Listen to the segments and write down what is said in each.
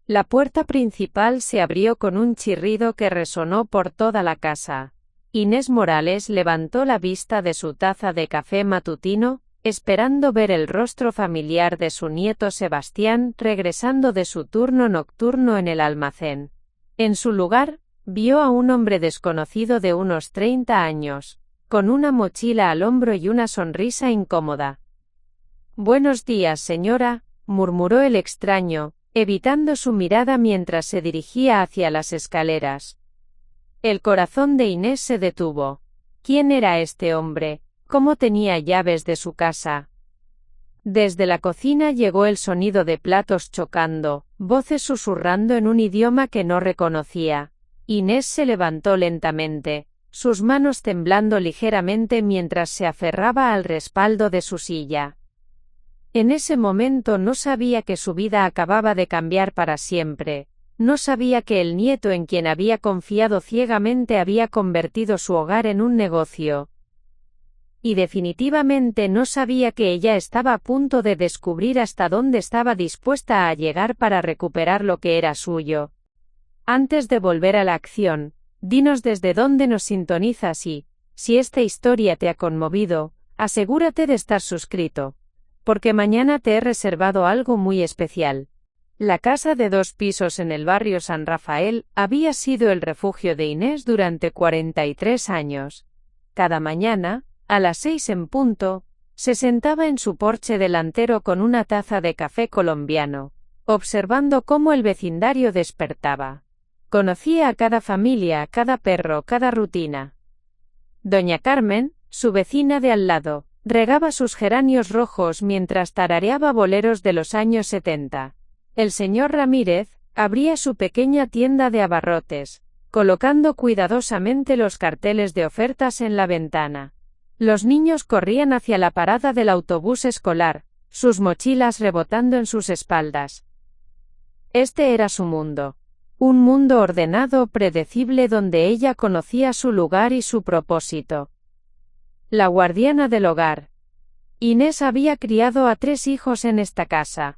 La puerta principal se abrió con un chirrido que resonó por toda la casa. Inés Morales levantó la vista de su taza de café matutino, esperando ver el rostro familiar de su nieto Sebastián regresando de su turno nocturno en el almacén. En su lugar, vio a un hombre desconocido de unos 30 años, con una mochila al hombro y una sonrisa incómoda. «Buenos días, señora», murmuró el extraño, evitando su mirada mientras se dirigía hacia las escaleras. El corazón de Inés se detuvo. ¿Quién era este hombre? ¿Cómo tenía llaves de su casa? Desde la cocina llegó el sonido de platos chocando, voces susurrando en un idioma que no reconocía. Inés se levantó lentamente, sus manos temblando ligeramente mientras se aferraba al respaldo de su silla. En ese momento no sabía que su vida acababa de cambiar para siempre. No sabía que el nieto en quien había confiado ciegamente había convertido su hogar en un negocio. Y definitivamente no sabía que ella estaba a punto de descubrir hasta dónde estaba dispuesta a llegar para recuperar lo que era suyo. Antes de volver a la acción, dinos desde dónde nos sintonizas y, si esta historia te ha conmovido, asegúrate de estar suscrito. Porque mañana te he reservado algo muy especial. La casa de 2 pisos en el barrio San Rafael había sido el refugio de Inés durante 43 años. Cada mañana, a las 6 en punto, se sentaba en su porche delantero con una taza de café colombiano, observando cómo el vecindario despertaba. Conocía a cada familia, cada perro, cada rutina. Doña Carmen, su vecina de al lado, regaba sus geranios rojos mientras tarareaba boleros de los años 70. El señor Ramírez abría su pequeña tienda de abarrotes, colocando cuidadosamente los carteles de ofertas en la ventana. Los niños corrían hacia la parada del autobús escolar, sus mochilas rebotando en sus espaldas. Este era su mundo. Un mundo ordenado, predecible donde ella conocía su lugar y su propósito. La guardiana del hogar. Inés había criado a 3 hijos en esta casa.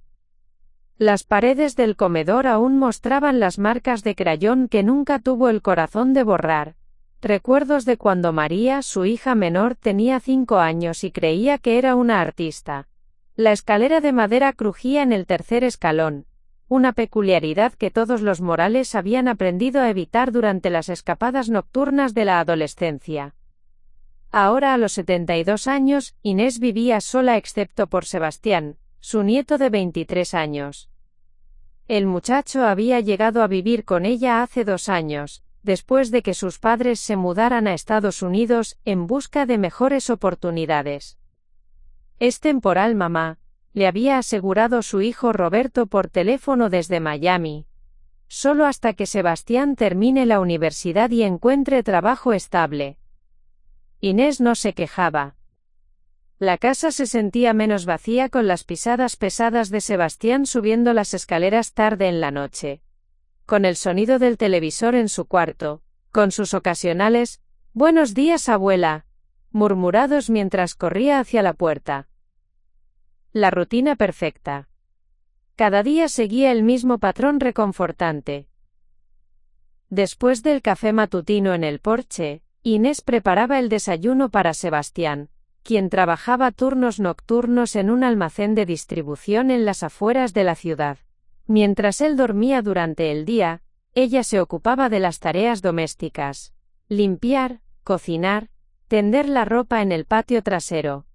Las paredes del comedor aún mostraban las marcas de crayón que nunca tuvo el corazón de borrar. Recuerdos de cuando María, su hija menor, tenía 5 años y creía que era una artista. La escalera de madera crujía en el 3er escalón, una peculiaridad que todos los Morales habían aprendido a evitar durante las escapadas nocturnas de la adolescencia. Ahora a los 72 años, Inés vivía sola excepto por Sebastián, su nieto de 23 años. El muchacho había llegado a vivir con ella hace 2 años, después de que sus padres se mudaran a Estados Unidos en busca de mejores oportunidades. «Es temporal, mamá», le había asegurado su hijo Roberto por teléfono desde Miami. «Solo hasta que Sebastián termine la universidad y encuentre trabajo estable». Inés no se quejaba. La casa se sentía menos vacía con las pisadas pesadas de Sebastián subiendo las escaleras tarde en la noche. Con el sonido del televisor en su cuarto, con sus ocasionales «Buenos días, abuela», murmurados mientras corría hacia la puerta. La rutina perfecta. Cada día seguía el mismo patrón reconfortante. Después del café matutino en el porche, Inés preparaba el desayuno para Sebastián, quien trabajaba turnos nocturnos en un almacén de distribución en las afueras de la ciudad. Mientras él dormía durante el día, ella se ocupaba de las tareas domésticas: limpiar, cocinar, tender la ropa en el patio trasero.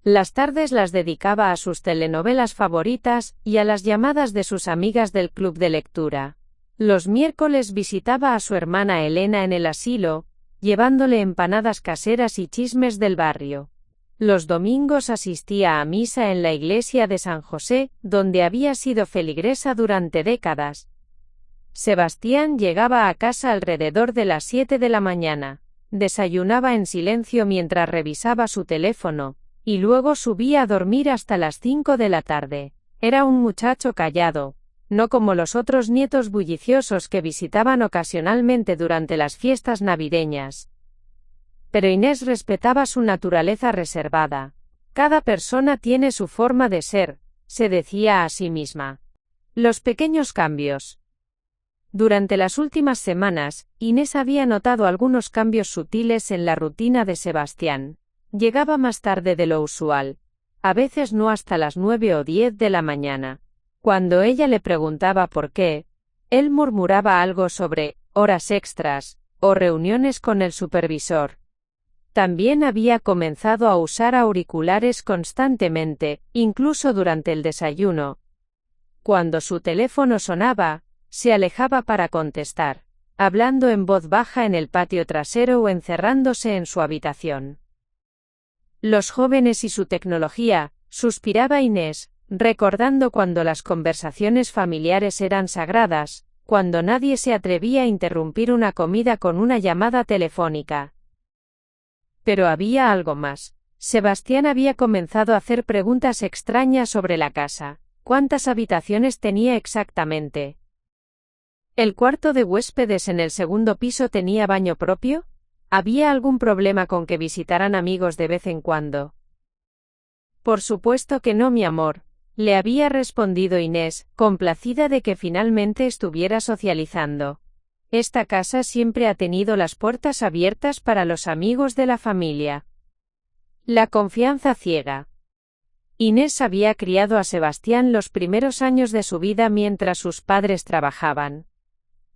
Las tardes las dedicaba a sus telenovelas favoritas y a las llamadas de sus amigas del club de lectura. Los miércoles visitaba a su hermana Elena en el asilo, llevándole empanadas caseras y chismes del barrio. Los domingos asistía a misa en la iglesia de San José, donde había sido feligresa durante décadas. Sebastián llegaba a casa alrededor de las 7 de la mañana, desayunaba en silencio mientras revisaba su teléfono, y luego subía a dormir hasta las 5 de la tarde. Era un muchacho callado, no como los otros nietos bulliciosos que visitaban ocasionalmente durante las fiestas navideñas. Pero Inés respetaba su naturaleza reservada. Cada persona tiene su forma de ser, se decía a sí misma. Los pequeños cambios. Durante las últimas semanas, Inés había notado algunos cambios sutiles en la rutina de Sebastián. Llegaba más tarde de lo usual. A veces no hasta las 9 o 10 de la mañana. Cuando ella le preguntaba por qué, él murmuraba algo sobre horas extras o reuniones con el supervisor. También había comenzado a usar auriculares constantemente, incluso durante el desayuno. Cuando su teléfono sonaba, se alejaba para contestar, hablando en voz baja en el patio trasero o encerrándose en su habitación. Los jóvenes y su tecnología, suspiraba Inés, recordando cuando las conversaciones familiares eran sagradas, cuando nadie se atrevía a interrumpir una comida con una llamada telefónica. Pero había algo más. Sebastián había comenzado a hacer preguntas extrañas sobre la casa. ¿Cuántas habitaciones tenía exactamente? ¿El cuarto de huéspedes en el segundo piso tenía baño propio? ¿Había algún problema con que visitaran amigos de vez en cuando? Por supuesto que no, mi amor, le había respondido Inés, complacida de que finalmente estuviera socializando. Esta casa siempre ha tenido las puertas abiertas para los amigos de la familia. La confianza ciega. Inés había criado a Sebastián los primeros años de su vida mientras sus padres trabajaban.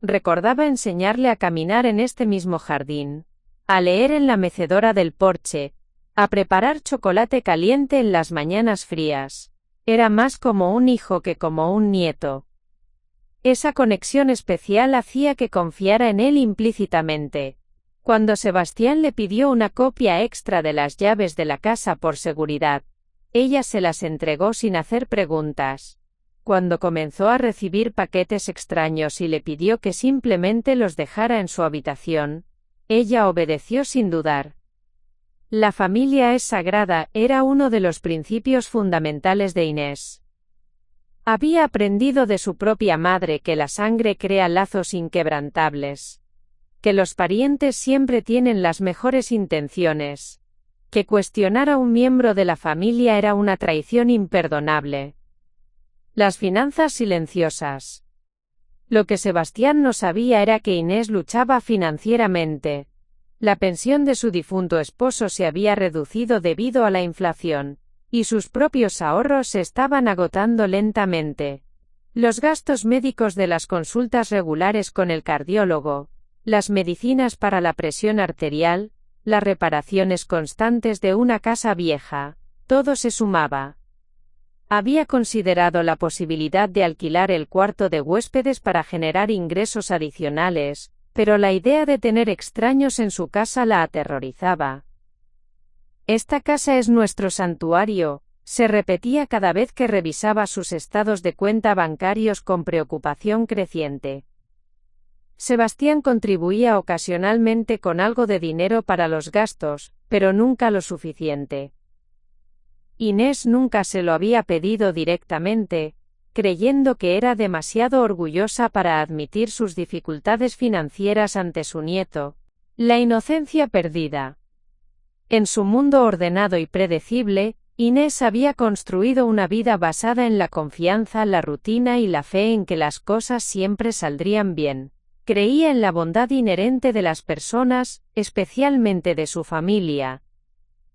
Recordaba enseñarle a caminar en este mismo jardín, a leer en la mecedora del porche, a preparar chocolate caliente en las mañanas frías. Era más como un hijo que como un nieto. Esa conexión especial hacía que confiara en él implícitamente. Cuando Sebastián le pidió una copia extra de las llaves de la casa por seguridad, ella se las entregó sin hacer preguntas. Cuando comenzó a recibir paquetes extraños y le pidió que simplemente los dejara en su habitación, ella obedeció sin dudar. La familia es sagrada, era uno de los principios fundamentales de Inés. Había aprendido de su propia madre que la sangre crea lazos inquebrantables, que los parientes siempre tienen las mejores intenciones, que cuestionar a un miembro de la familia era una traición imperdonable. Las finanzas silenciosas. Lo que Sebastián no sabía era que Inés luchaba financieramente. La pensión de su difunto esposo se había reducido debido a la inflación, y sus propios ahorros se estaban agotando lentamente. Los gastos médicos de las consultas regulares con el cardiólogo, las medicinas para la presión arterial, las reparaciones constantes de una casa vieja, todo se sumaba. Había considerado la posibilidad de alquilar el cuarto de huéspedes para generar ingresos adicionales, pero la idea de tener extraños en su casa la aterrorizaba. Esta casa es nuestro santuario, se repetía cada vez que revisaba sus estados de cuenta bancarios con preocupación creciente. Sebastián contribuía ocasionalmente con algo de dinero para los gastos, pero nunca lo suficiente. Inés nunca se lo había pedido directamente, creyendo que era demasiado orgullosa para admitir sus dificultades financieras ante su nieto. La inocencia perdida. En su mundo ordenado y predecible, Inés había construido una vida basada en la confianza, la rutina y la fe en que las cosas siempre saldrían bien. Creía en la bondad inherente de las personas, especialmente de su familia.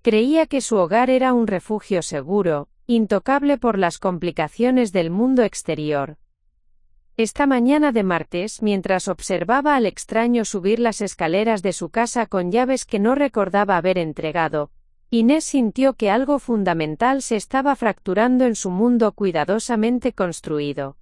Creía que su hogar era un refugio seguro, intocable por las complicaciones del mundo exterior. Esta mañana de martes, mientras observaba al extraño subir las escaleras de su casa con llaves que no recordaba haber entregado, Inés sintió que algo fundamental se estaba fracturando en su mundo cuidadosamente construido.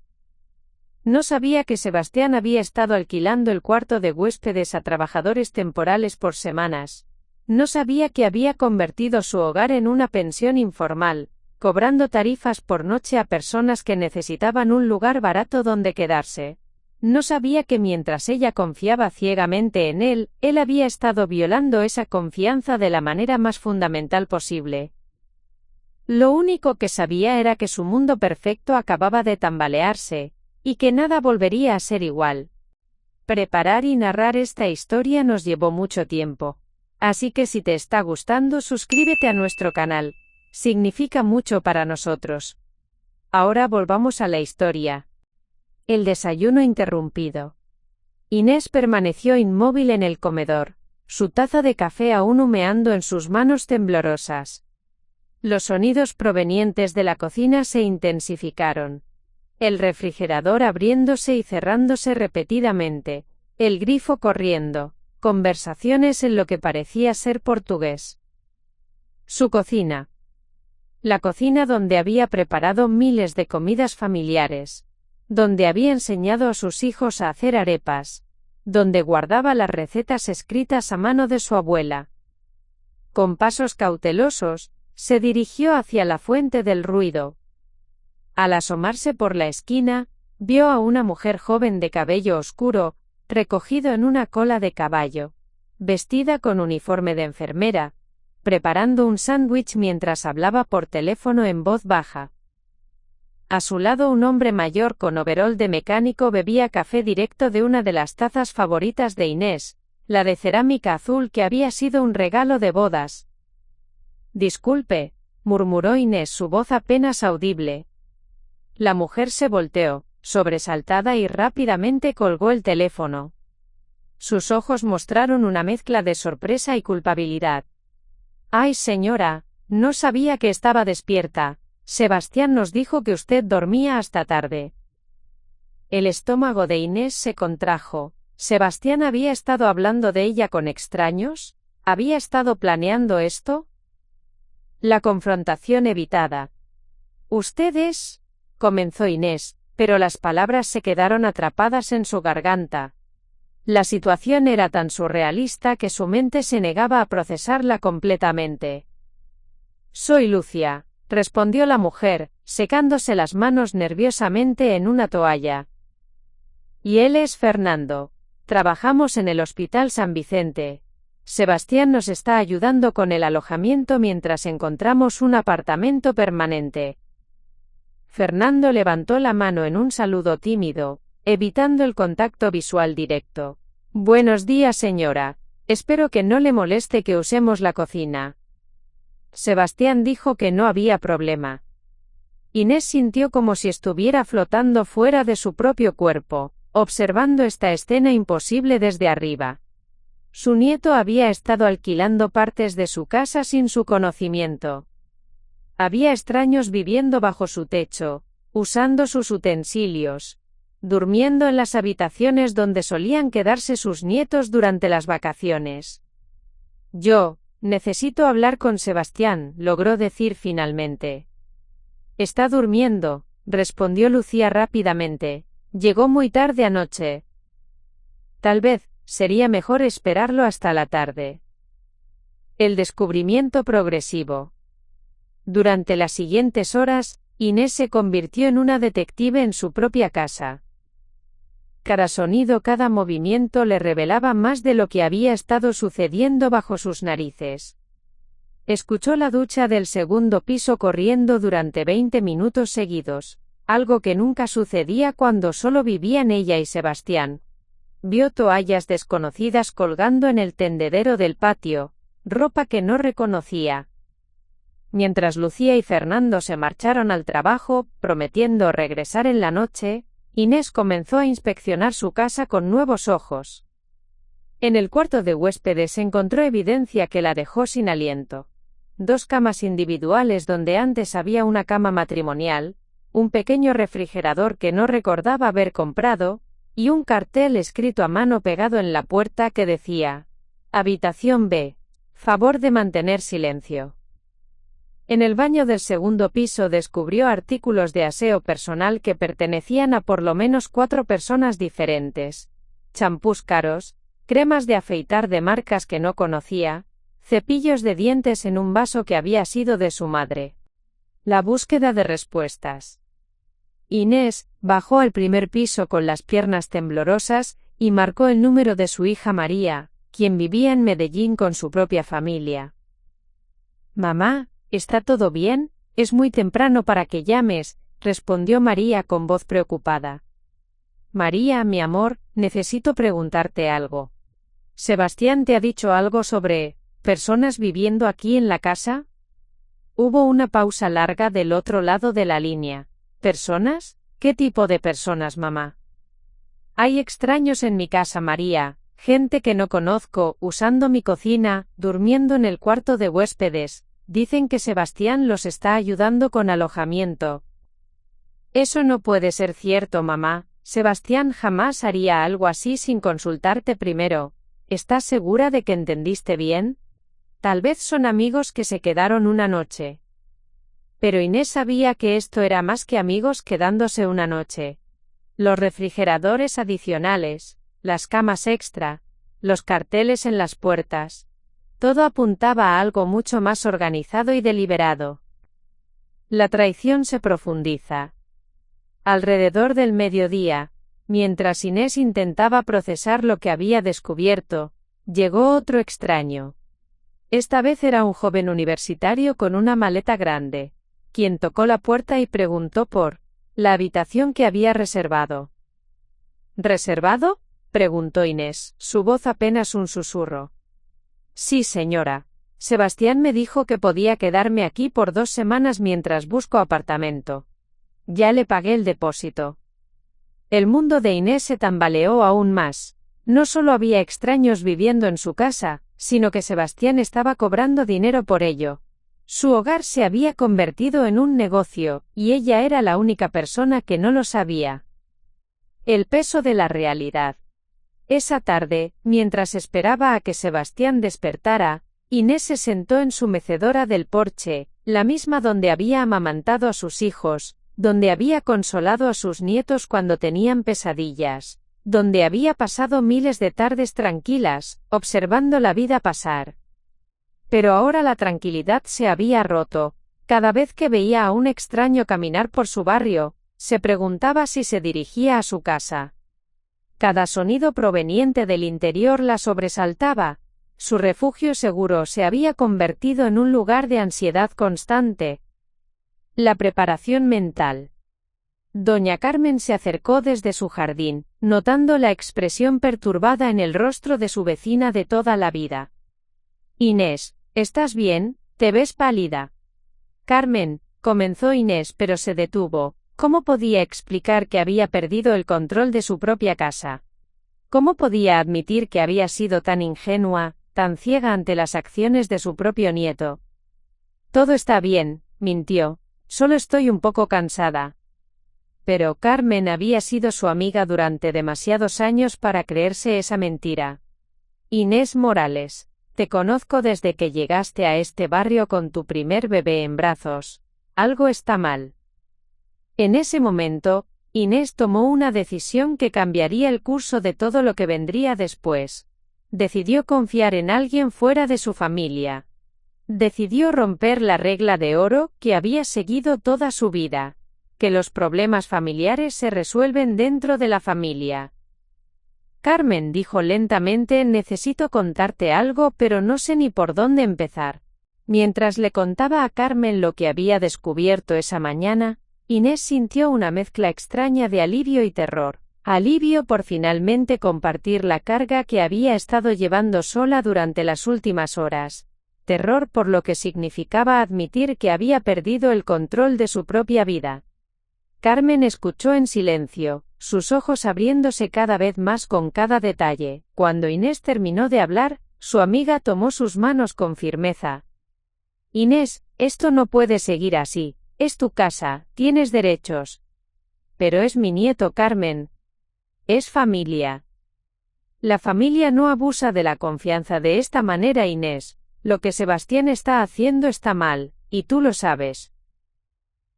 No sabía que Sebastián había estado alquilando el cuarto de huéspedes a trabajadores temporales por semanas. No sabía que había convertido su hogar en una pensión informal, cobrando tarifas por noche a personas que necesitaban un lugar barato donde quedarse. No sabía que mientras ella confiaba ciegamente en él, él había estado violando esa confianza de la manera más fundamental posible. Lo único que sabía era que su mundo perfecto acababa de tambalearse, y que nada volvería a ser igual. Preparar y narrar esta historia nos llevó mucho tiempo. Así que si te está gustando, suscríbete a nuestro canal. Significa mucho para nosotros. Ahora volvamos a la historia. El desayuno interrumpido. Inés permaneció inmóvil en el comedor, su taza de café aún humeando en sus manos temblorosas. Los sonidos provenientes de la cocina se intensificaron. El refrigerador abriéndose y cerrándose repetidamente, el grifo corriendo, conversaciones en lo que parecía ser portugués. Su cocina. La cocina donde había preparado miles de comidas familiares, donde había enseñado a sus hijos a hacer arepas, donde guardaba las recetas escritas a mano de su abuela. Con pasos cautelosos, se dirigió hacia la fuente del ruido. Al asomarse por la esquina, vio a una mujer joven de cabello oscuro, recogido en una cola de caballo, vestida con uniforme de enfermera, preparando un sándwich mientras hablaba por teléfono en voz baja. A su lado un hombre mayor con overol de mecánico bebía café directo de una de las tazas favoritas de Inés, la de cerámica azul que había sido un regalo de bodas. «Disculpe», murmuró Inés, su voz apenas audible. La mujer se volteó, sobresaltada, y rápidamente colgó el teléfono. Sus ojos mostraron una mezcla de sorpresa y culpabilidad. «Ay, señora, no sabía que estaba despierta. Sebastián nos dijo que usted dormía hasta tarde». El estómago de Inés se contrajo. ¿Sebastián había estado hablando de ella con extraños? ¿Había estado planeando esto? La confrontación evitada. «Usted es…», comenzó Inés, pero las palabras se quedaron atrapadas en su garganta. La situación era tan surrealista que su mente se negaba a procesarla completamente. «Soy Lucia», respondió la mujer, secándose las manos nerviosamente en una toalla. «Y él es Fernando. Trabajamos en el Hospital San Vicente. Sebastián nos está ayudando con el alojamiento mientras encontramos un apartamento permanente». Fernando levantó la mano en un saludo tímido, evitando el contacto visual directo. «Buenos días, señora. Espero que no le moleste que usemos la cocina». Sebastián dijo que no había problema. Inés sintió como si estuviera flotando fuera de su propio cuerpo, observando esta escena imposible desde arriba. Su nieto había estado alquilando partes de su casa sin su conocimiento. Había extraños viviendo bajo su techo, usando sus utensilios, durmiendo en las habitaciones donde solían quedarse sus nietos durante las vacaciones. «Yo necesito hablar con Sebastián», logró decir finalmente. «Está durmiendo», respondió Lucía rápidamente. «Llegó muy tarde anoche». «Tal vez sería mejor esperarlo hasta la tarde». El descubrimiento progresivo. Durante las siguientes horas, Inés se convirtió en una detective en su propia casa. Cada sonido, cada movimiento le revelaba más de lo que había estado sucediendo bajo sus narices. Escuchó la ducha del segundo piso corriendo durante 20 minutos seguidos, algo que nunca sucedía cuando solo vivían ella y Sebastián. Vio toallas desconocidas colgando en el tendedero del patio, ropa que no reconocía. Mientras Lucía y Fernando se marcharon al trabajo, prometiendo regresar en la noche, Inés comenzó a inspeccionar su casa con nuevos ojos. En el cuarto de huéspedes encontró evidencia que la dejó sin aliento. 2 camas individuales donde antes había una cama matrimonial, un pequeño refrigerador que no recordaba haber comprado, y un cartel escrito a mano pegado en la puerta que decía: «Habitación B. Favor de mantener silencio». En el baño del segundo piso descubrió artículos de aseo personal que pertenecían a por lo menos 4 personas diferentes. Champús caros, cremas de afeitar de marcas que no conocía, cepillos de dientes en un vaso que había sido de su madre. La búsqueda de respuestas. Inés bajó al primer piso con las piernas temblorosas y marcó el número de su hija María, quien vivía en Medellín con su propia familia. «Mamá, ¿está todo bien? Es muy temprano para que llames», respondió María con voz preocupada. «María, mi amor, necesito preguntarte algo. ¿Sebastián te ha dicho algo sobre personas viviendo aquí en la casa?» Hubo una pausa larga del otro lado de la línea. «¿Personas? ¿Qué tipo de personas, mamá? Hay extraños en mi casa, María, gente que no conozco, usando mi cocina, durmiendo en el cuarto de huéspedes. Dicen que Sebastián los está ayudando con alojamiento. Eso no puede ser cierto, mamá. Sebastián jamás haría algo así sin consultarte primero. ¿Estás segura de que entendiste bien? Tal vez son amigos que se quedaron una noche. Pero Inés sabía que esto era más que amigos quedándose una noche. Los refrigeradores adicionales, las camas extra, los carteles en las puertas. Todo apuntaba a algo mucho más organizado y deliberado. La traición se profundiza. Alrededor del mediodía, mientras Inés intentaba procesar lo que había descubierto, llegó otro extraño. Esta vez era un joven universitario con una maleta grande, quien tocó la puerta y preguntó por la habitación que había reservado. ¿Reservado?, preguntó Inés, su voz apenas un susurro. Sí, señora. Sebastián me dijo que podía quedarme aquí por 2 semanas mientras busco apartamento. Ya le pagué el depósito. El mundo de Inés se tambaleó aún más. No solo había extraños viviendo en su casa, sino que Sebastián estaba cobrando dinero por ello. Su hogar se había convertido en un negocio, y ella era la única persona que no lo sabía. El peso de la realidad. Esa tarde, mientras esperaba a que Sebastián despertara, Inés se sentó en su mecedora del porche, la misma donde había amamantado a sus hijos, donde había consolado a sus nietos cuando tenían pesadillas, donde había pasado miles de tardes tranquilas, observando la vida pasar. Pero ahora la tranquilidad se había roto. Cada vez que veía a un extraño caminar por su barrio, se preguntaba si se dirigía a su casa. Cada sonido proveniente del interior la sobresaltaba. Su refugio seguro se había convertido en un lugar de ansiedad constante. La preparación mental. Doña Carmen se acercó desde su jardín, notando la expresión perturbada en el rostro de su vecina de toda la vida. Inés, ¿estás bien? Te ves pálida. Carmen, comenzó Inés, pero se detuvo. ¿Cómo podía explicar que había perdido el control de su propia casa? ¿Cómo podía admitir que había sido tan ingenua, tan ciega ante las acciones de su propio nieto? Todo está bien, mintió. Solo estoy un poco cansada. Pero Carmen había sido su amiga durante demasiados años para creerse esa mentira. Inés Morales, te conozco desde que llegaste a este barrio con tu primer bebé en brazos. Algo está mal. En ese momento, Inés tomó una decisión que cambiaría el curso de todo lo que vendría después. Decidió confiar en alguien fuera de su familia. Decidió romper la regla de oro que había seguido toda su vida, que los problemas familiares se resuelven dentro de la familia. Carmen dijo lentamente, necesito contarte algo, pero no sé ni por dónde empezar. Mientras le contaba a Carmen lo que había descubierto esa mañana, Inés sintió una mezcla extraña de alivio y terror. Alivio por finalmente compartir la carga que había estado llevando sola durante las últimas horas. Terror por lo que significaba admitir que había perdido el control de su propia vida. Carmen escuchó en silencio, sus ojos abriéndose cada vez más con cada detalle. Cuando Inés terminó de hablar, su amiga tomó sus manos con firmeza. Inés, esto no puede seguir así. Es tu casa, tienes derechos. Pero es mi nieto, Carmen. Es familia. La familia no abusa de la confianza de esta manera, Inés. Lo que Sebastián está haciendo está mal, y tú lo sabes.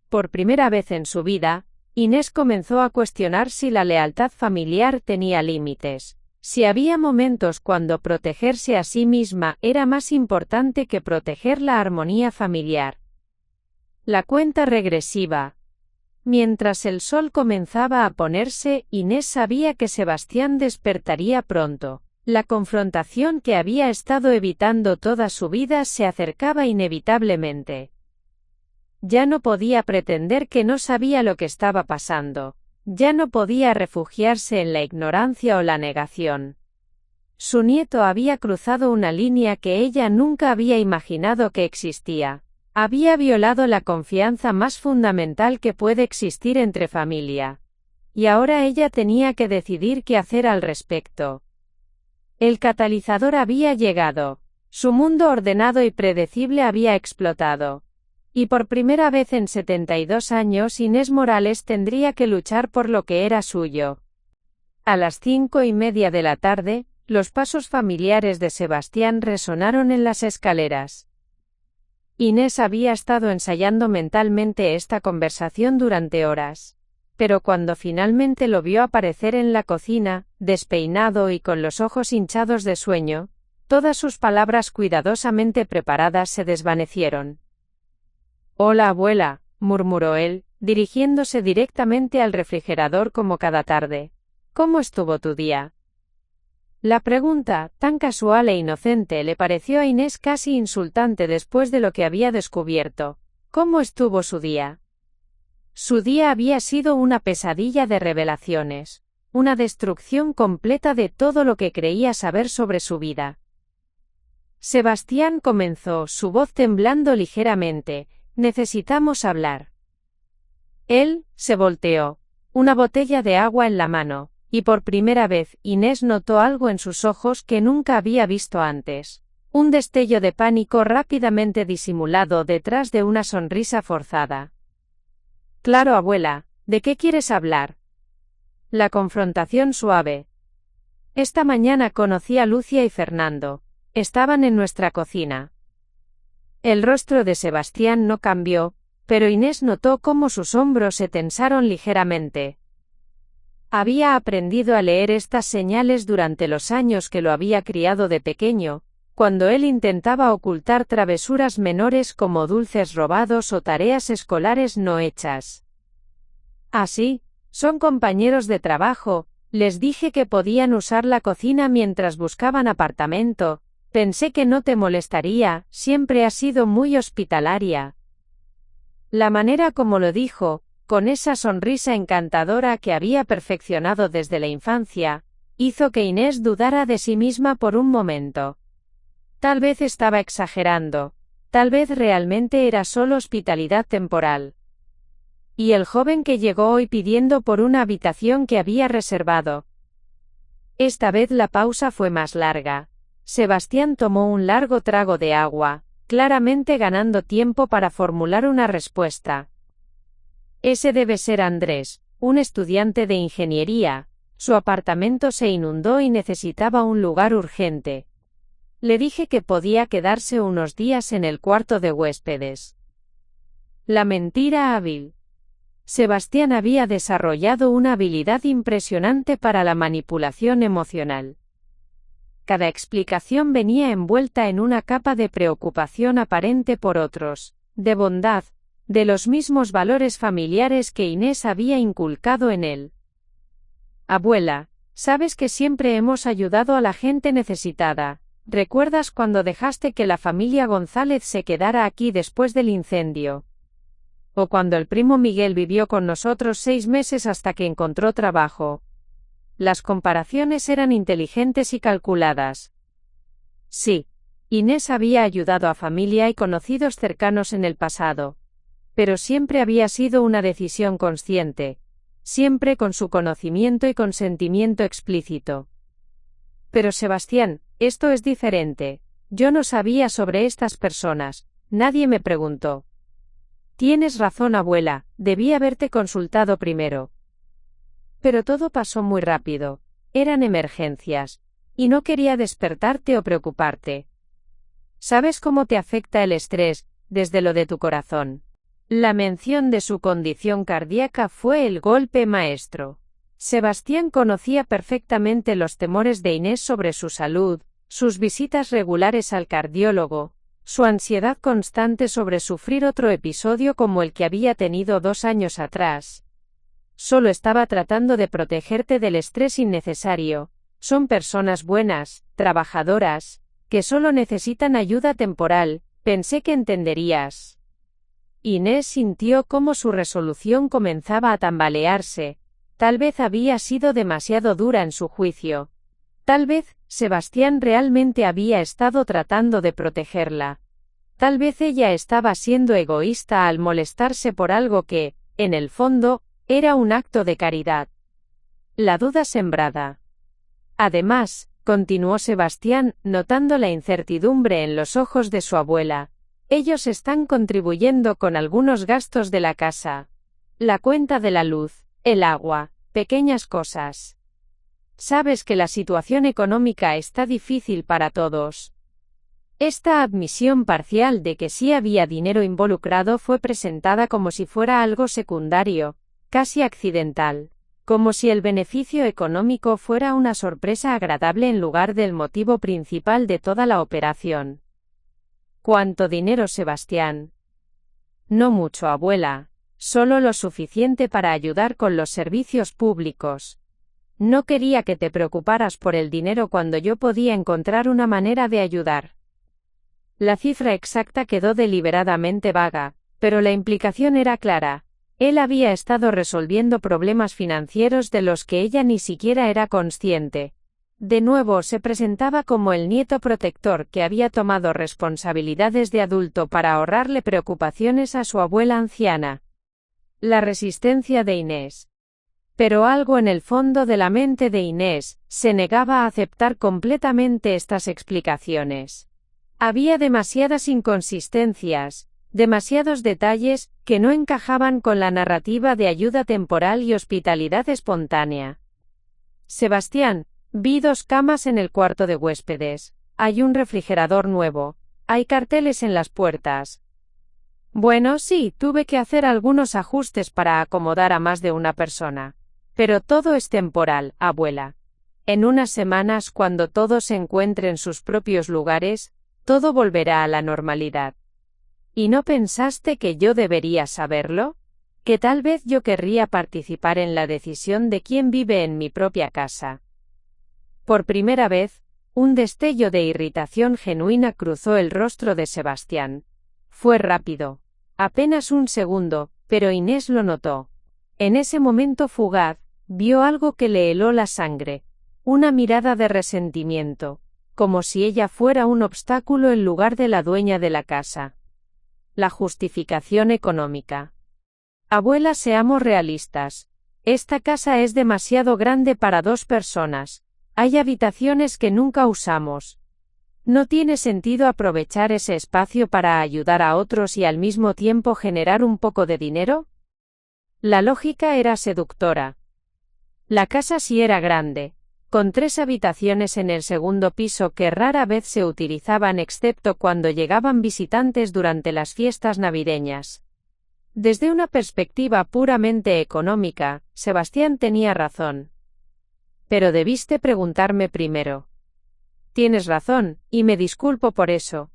Por primera vez en su vida, Inés comenzó a cuestionar si la lealtad familiar tenía límites. Si había momentos cuando protegerse a sí misma era más importante que proteger la armonía familiar. La cuenta regresiva. Mientras el sol comenzaba a ponerse, Inés sabía que Sebastián despertaría pronto. La confrontación que había estado evitando toda su vida se acercaba inevitablemente. Ya no podía pretender que no sabía lo que estaba pasando. Ya no podía refugiarse en la ignorancia o la negación. Su nieto había cruzado una línea que ella nunca había imaginado que existía. Había violado la confianza más fundamental que puede existir entre familia. y ahora ella tenía que decidir qué hacer al respecto. El catalizador había llegado. Su mundo ordenado y predecible había explotado. Y por primera vez en 72 años Inés Morales tendría que luchar por lo que era suyo. A las 5:30 de la tarde, los pasos familiares de Sebastián resonaron en las escaleras. Inés había estado ensayando mentalmente esta conversación durante horas. Pero cuando finalmente lo vio aparecer en la cocina, despeinado y con los ojos hinchados de sueño, todas sus palabras cuidadosamente preparadas se desvanecieron. «Hola, abuela», murmuró él, dirigiéndose directamente al refrigerador como cada tarde. «¿Cómo estuvo tu día?» La pregunta, tan casual e inocente, le pareció a Inés casi insultante después de lo que había descubierto. ¿Cómo estuvo su día? Su día había sido una pesadilla de revelaciones, una destrucción completa de todo lo que creía saber sobre su vida. Sebastián comenzó, su voz temblando ligeramente. «Necesitamos hablar». Él se volteó, una botella de agua en la mano, y por primera vez Inés notó algo en sus ojos que nunca había visto antes. Un destello de pánico rápidamente disimulado detrás de una sonrisa forzada. «Claro, abuela, ¿de qué quieres hablar?» La confrontación suave. «Esta mañana conocí a Lucia y Fernando. Estaban en nuestra cocina». El rostro de Sebastián no cambió, pero Inés notó cómo sus hombros se tensaron ligeramente. Había aprendido a leer estas señales durante los años que lo había criado de pequeño, cuando él intentaba ocultar travesuras menores como dulces robados o tareas escolares no hechas. «Así, son compañeros de trabajo, les dije que podían usar la cocina mientras buscaban apartamento. Pensé que no te molestaría, siempre has sido muy hospitalaria». La manera como lo dijo, con esa sonrisa encantadora que había perfeccionado desde la infancia, hizo que Inés dudara de sí misma por un momento. Tal vez estaba exagerando, tal vez realmente era solo hospitalidad temporal. Y el joven que llegó hoy pidiendo por una habitación que había reservado. Esta vez la pausa fue más larga. Sebastián tomó un largo trago de agua, claramente ganando tiempo para formular una respuesta. «Ese debe ser Andrés, un estudiante de ingeniería. Su apartamento se inundó y necesitaba un lugar urgente. Le dije que podía quedarse unos días en el cuarto de huéspedes». La mentira hábil. Sebastián había desarrollado una habilidad impresionante para la manipulación emocional. Cada explicación venía envuelta en una capa de preocupación aparente por otros, de bondad, de los mismos valores familiares que Inés había inculcado en él. «Abuela, sabes que siempre hemos ayudado a la gente necesitada. ¿Recuerdas cuando dejaste que la familia González se quedara aquí después del incendio? O cuando el primo Miguel vivió con nosotros 6 meses hasta que encontró trabajo». Las comparaciones eran inteligentes y calculadas. Sí, Inés había ayudado a familia y conocidos cercanos en el pasado. Pero siempre había sido una decisión consciente, siempre con su conocimiento y consentimiento explícito. «Pero Sebastián, esto es diferente. Yo no sabía sobre estas personas, nadie me preguntó». «Tienes razón, abuela, debí haberte consultado primero». Pero todo pasó muy rápido. Eran emergencias. Y no quería despertarte o preocuparte. ¿Sabes cómo te afecta el estrés, desde lo de tu corazón? La mención de su condición cardíaca fue el golpe maestro. Sebastián conocía perfectamente los temores de Inés sobre su salud, sus visitas regulares al cardiólogo, su ansiedad constante sobre sufrir otro episodio como el que había tenido 2 años atrás. Solo estaba tratando de protegerte del estrés innecesario. Son personas buenas, trabajadoras, que solo necesitan ayuda temporal, pensé que entenderías. Inés sintió cómo su resolución comenzaba a tambalearse. Tal vez había sido demasiado dura en su juicio. Tal vez, Sebastián realmente había estado tratando de protegerla. Tal vez ella estaba siendo egoísta al molestarse por algo que, en el fondo, era un acto de caridad. La duda sembrada. Además, continuó Sebastián, notando la incertidumbre en los ojos de su abuela, ellos están contribuyendo con algunos gastos de la casa. La cuenta de la luz, el agua, pequeñas cosas. Sabes que la situación económica está difícil para todos. Esta admisión parcial de que sí había dinero involucrado fue presentada como si fuera algo secundario, casi accidental, como si el beneficio económico fuera una sorpresa agradable en lugar del motivo principal de toda la operación. ¿Cuánto dinero, Sebastián? No mucho, abuela, solo lo suficiente para ayudar con los servicios públicos. No quería que te preocuparas por el dinero cuando yo podía encontrar una manera de ayudar. La cifra exacta quedó deliberadamente vaga, pero la implicación era clara. Él había estado resolviendo problemas financieros de los que ella ni siquiera era consciente. De nuevo se presentaba como el nieto protector que había tomado responsabilidades de adulto para ahorrarle preocupaciones a su abuela anciana. La resistencia de Inés. Pero algo en el fondo de la mente de Inés se negaba a aceptar completamente estas explicaciones. Había demasiadas inconsistencias, demasiados detalles, que no encajaban con la narrativa de ayuda temporal y hospitalidad espontánea. Sebastián, vi 2 camas en el cuarto de huéspedes. Hay un refrigerador nuevo. Hay carteles en las puertas. Bueno, sí, tuve que hacer algunos ajustes para acomodar a más de una persona. Pero todo es temporal, abuela. En unas semanas, cuando todo se encuentre en sus propios lugares, todo volverá a la normalidad. ¿Y no pensaste que yo debería saberlo? ¿Que tal vez yo querría participar en la decisión de quién vive en mi propia casa? Por primera vez, un destello de irritación genuina cruzó el rostro de Sebastián. Fue rápido. Apenas un segundo, pero Inés lo notó. En ese momento fugaz, vio algo que le heló la sangre. Una mirada de resentimiento, como si ella fuera un obstáculo en lugar de la dueña de la casa. La justificación económica. Abuela, seamos realistas. Esta casa es demasiado grande para 2 personas. Hay habitaciones que nunca usamos. ¿No tiene sentido aprovechar ese espacio para ayudar a otros y al mismo tiempo generar un poco de dinero? La lógica era seductora. La casa sí era grande, con 3 habitaciones en el segundo piso que rara vez se utilizaban excepto cuando llegaban visitantes durante las fiestas navideñas. Desde una perspectiva puramente económica, Sebastián tenía razón. Pero debiste preguntarme primero. Tienes razón, y me disculpo por eso.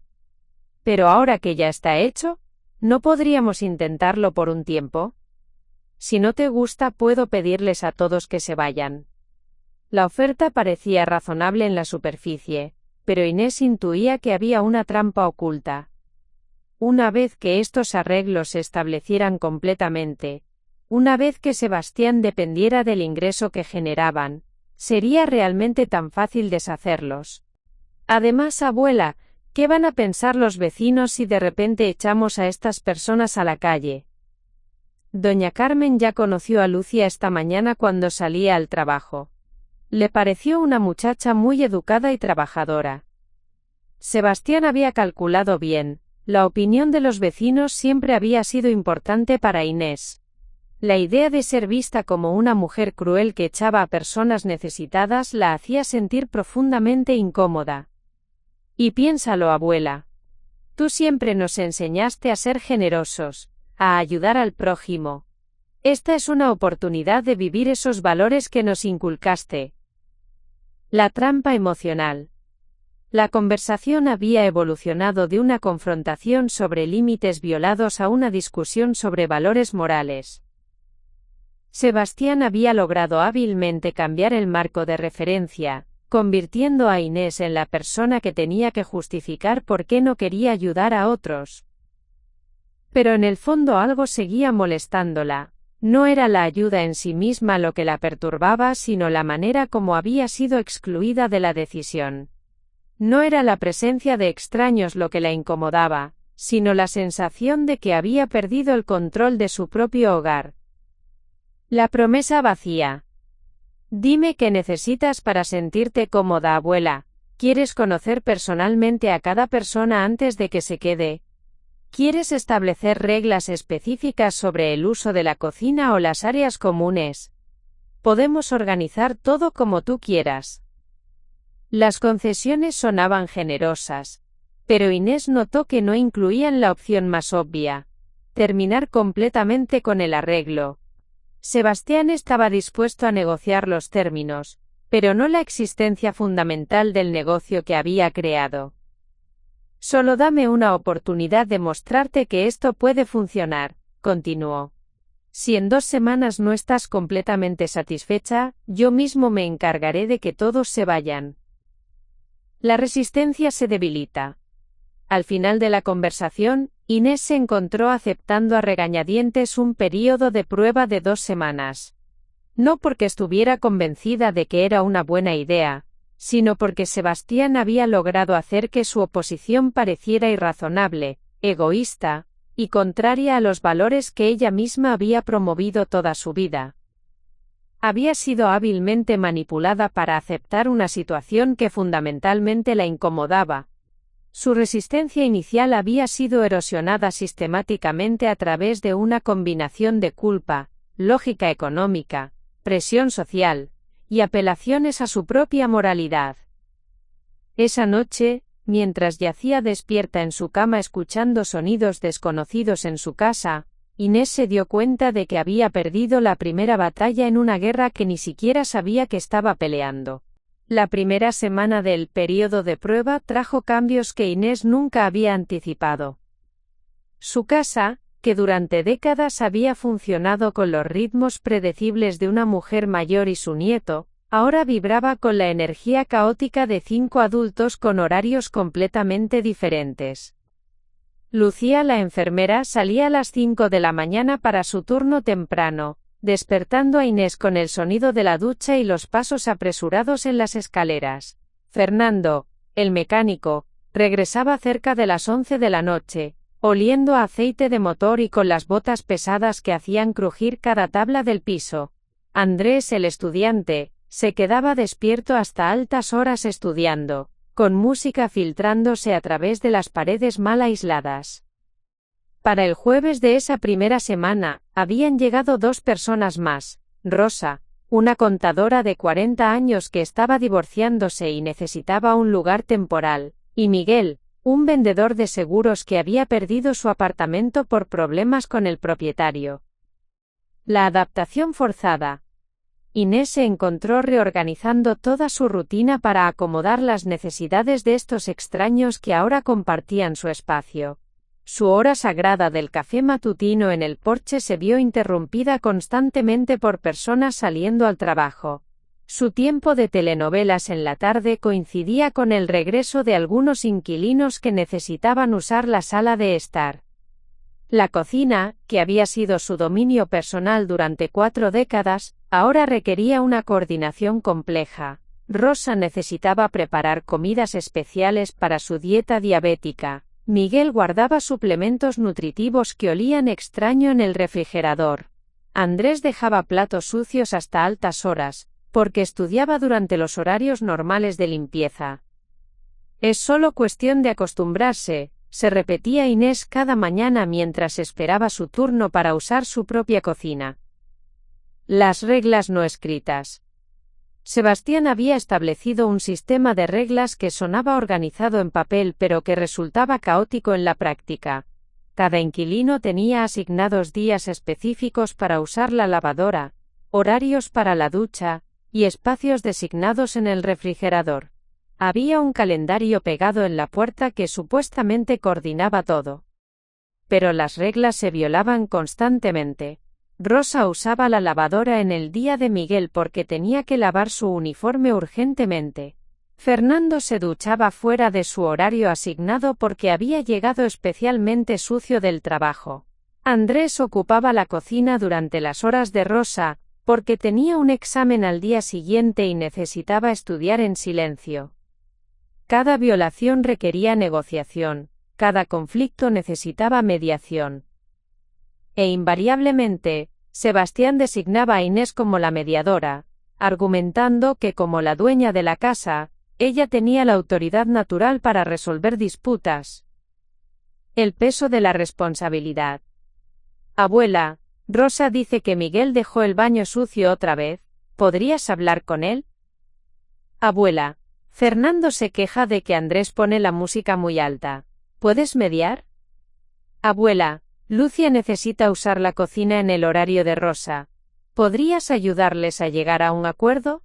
Pero ahora que ya está hecho, ¿no podríamos intentarlo por un tiempo? Si no te gusta, puedo pedirles a todos que se vayan. La oferta parecía razonable en la superficie, pero Inés intuía que había una trampa oculta. Una vez que estos arreglos se establecieran completamente, una vez que Sebastián dependiera del ingreso que generaban, ¿sería realmente tan fácil deshacerlos? Además, abuela, ¿qué van a pensar los vecinos si de repente echamos a estas personas a la calle? Doña Carmen ya conoció a Lucia esta mañana cuando salía al trabajo. Le pareció una muchacha muy educada y trabajadora. Sebastián había calculado bien, la opinión de los vecinos siempre había sido importante para Inés. La idea de ser vista como una mujer cruel que echaba a personas necesitadas la hacía sentir profundamente incómoda. Y piénsalo, abuela. Tú siempre nos enseñaste a ser generosos, a ayudar al prójimo. Esta es una oportunidad de vivir esos valores que nos inculcaste. La trampa emocional. La conversación había evolucionado de una confrontación sobre límites violados a una discusión sobre valores morales. Sebastián había logrado hábilmente cambiar el marco de referencia, convirtiendo a Inés en la persona que tenía que justificar por qué no quería ayudar a otros. Pero en el fondo algo seguía molestándola. No era la ayuda en sí misma lo que la perturbaba, sino la manera como había sido excluida de la decisión. No era la presencia de extraños lo que la incomodaba, sino la sensación de que había perdido el control de su propio hogar. La promesa vacía. Dime qué necesitas para sentirte cómoda, abuela. ¿Quieres conocer personalmente a cada persona antes de que se quede? ¿Quieres establecer reglas específicas sobre el uso de la cocina o las áreas comunes? Podemos organizar todo como tú quieras. Las concesiones sonaban generosas, pero Inés notó que no incluían la opción más obvia: terminar completamente con el arreglo. Sebastián estaba dispuesto a negociar los términos, pero no la existencia fundamental del negocio que había creado. Solo dame una oportunidad de mostrarte que esto puede funcionar, continuó. Si en 2 semanas no estás completamente satisfecha, yo mismo me encargaré de que todos se vayan. La resistencia se debilita. Al final de la conversación, Inés se encontró aceptando a regañadientes un período de prueba de 2 semanas. No porque estuviera convencida de que era una buena idea, sino porque Sebastián había logrado hacer que su oposición pareciera irrazonable, egoísta, y contraria a los valores que ella misma había promovido toda su vida. Había sido hábilmente manipulada para aceptar una situación que fundamentalmente la incomodaba. Su resistencia inicial había sido erosionada sistemáticamente a través de una combinación de culpa, lógica económica, presión social, y apelaciones a su propia moralidad. Esa noche, mientras yacía despierta en su cama escuchando sonidos desconocidos en su casa, Inés se dio cuenta de que había perdido la primera batalla en una guerra que ni siquiera sabía que estaba peleando. La primera semana del período de prueba trajo cambios que Inés nunca había anticipado. Su casa, que durante décadas había funcionado con los ritmos predecibles de una mujer mayor y su nieto, ahora vibraba con la energía caótica de 5 adultos con horarios completamente diferentes. Lucía, la enfermera, salía a las 5 de la mañana para su turno temprano, despertando a Inés con el sonido de la ducha y los pasos apresurados en las escaleras. Fernando, el mecánico, regresaba cerca de las 11 de la noche, oliendo a aceite de motor y con las botas pesadas que hacían crujir cada tabla del piso. Andrés, el estudiante, se quedaba despierto hasta altas horas estudiando, con música filtrándose a través de las paredes mal aisladas. Para el jueves de esa primera semana, habían llegado 2 personas más: Rosa, una contadora de 40 años que estaba divorciándose y necesitaba un lugar temporal, y Miguel, un vendedor de seguros que había perdido su apartamento por problemas con el propietario. La adaptación forzada. Inés se encontró reorganizando toda su rutina para acomodar las necesidades de estos extraños que ahora compartían su espacio. Su hora sagrada del café matutino en el porche se vio interrumpida constantemente por personas saliendo al trabajo. Su tiempo de telenovelas en la tarde coincidía con el regreso de algunos inquilinos que necesitaban usar la sala de estar. La cocina, que había sido su dominio personal durante 4 décadas, ahora requería una coordinación compleja. Rosa necesitaba preparar comidas especiales para su dieta diabética. Miguel guardaba suplementos nutritivos que olían extraño en el refrigerador. Andrés dejaba platos sucios hasta altas horas, porque estudiaba durante los horarios normales de limpieza. Es solo cuestión de acostumbrarse, se repetía Inés cada mañana mientras esperaba su turno para usar su propia cocina. Las reglas no escritas. Sebastián había establecido un sistema de reglas que sonaba organizado en papel pero que resultaba caótico en la práctica. Cada inquilino tenía asignados días específicos para usar la lavadora, horarios para la ducha, y espacios designados en el refrigerador. Había un calendario pegado en la puerta que supuestamente coordinaba todo. Pero las reglas se violaban constantemente. Rosa usaba la lavadora en el día de Miguel porque tenía que lavar su uniforme urgentemente. Fernando se duchaba fuera de su horario asignado porque había llegado especialmente sucio del trabajo. Andrés ocupaba la cocina durante las horas de Rosa, porque tenía un examen al día siguiente y necesitaba estudiar en silencio. Cada violación requería negociación, cada conflicto necesitaba mediación. E invariablemente, Sebastián designaba a Inés como la mediadora, argumentando que como la dueña de la casa, ella tenía la autoridad natural para resolver disputas. El peso de la responsabilidad. Abuela, Rosa dice que Miguel dejó el baño sucio otra vez, ¿podrías hablar con él? Abuela, Fernando se queja de que Andrés pone la música muy alta. ¿Puedes mediar? Abuela, Lucia necesita usar la cocina en el horario de Rosa. ¿Podrías ayudarles a llegar a un acuerdo?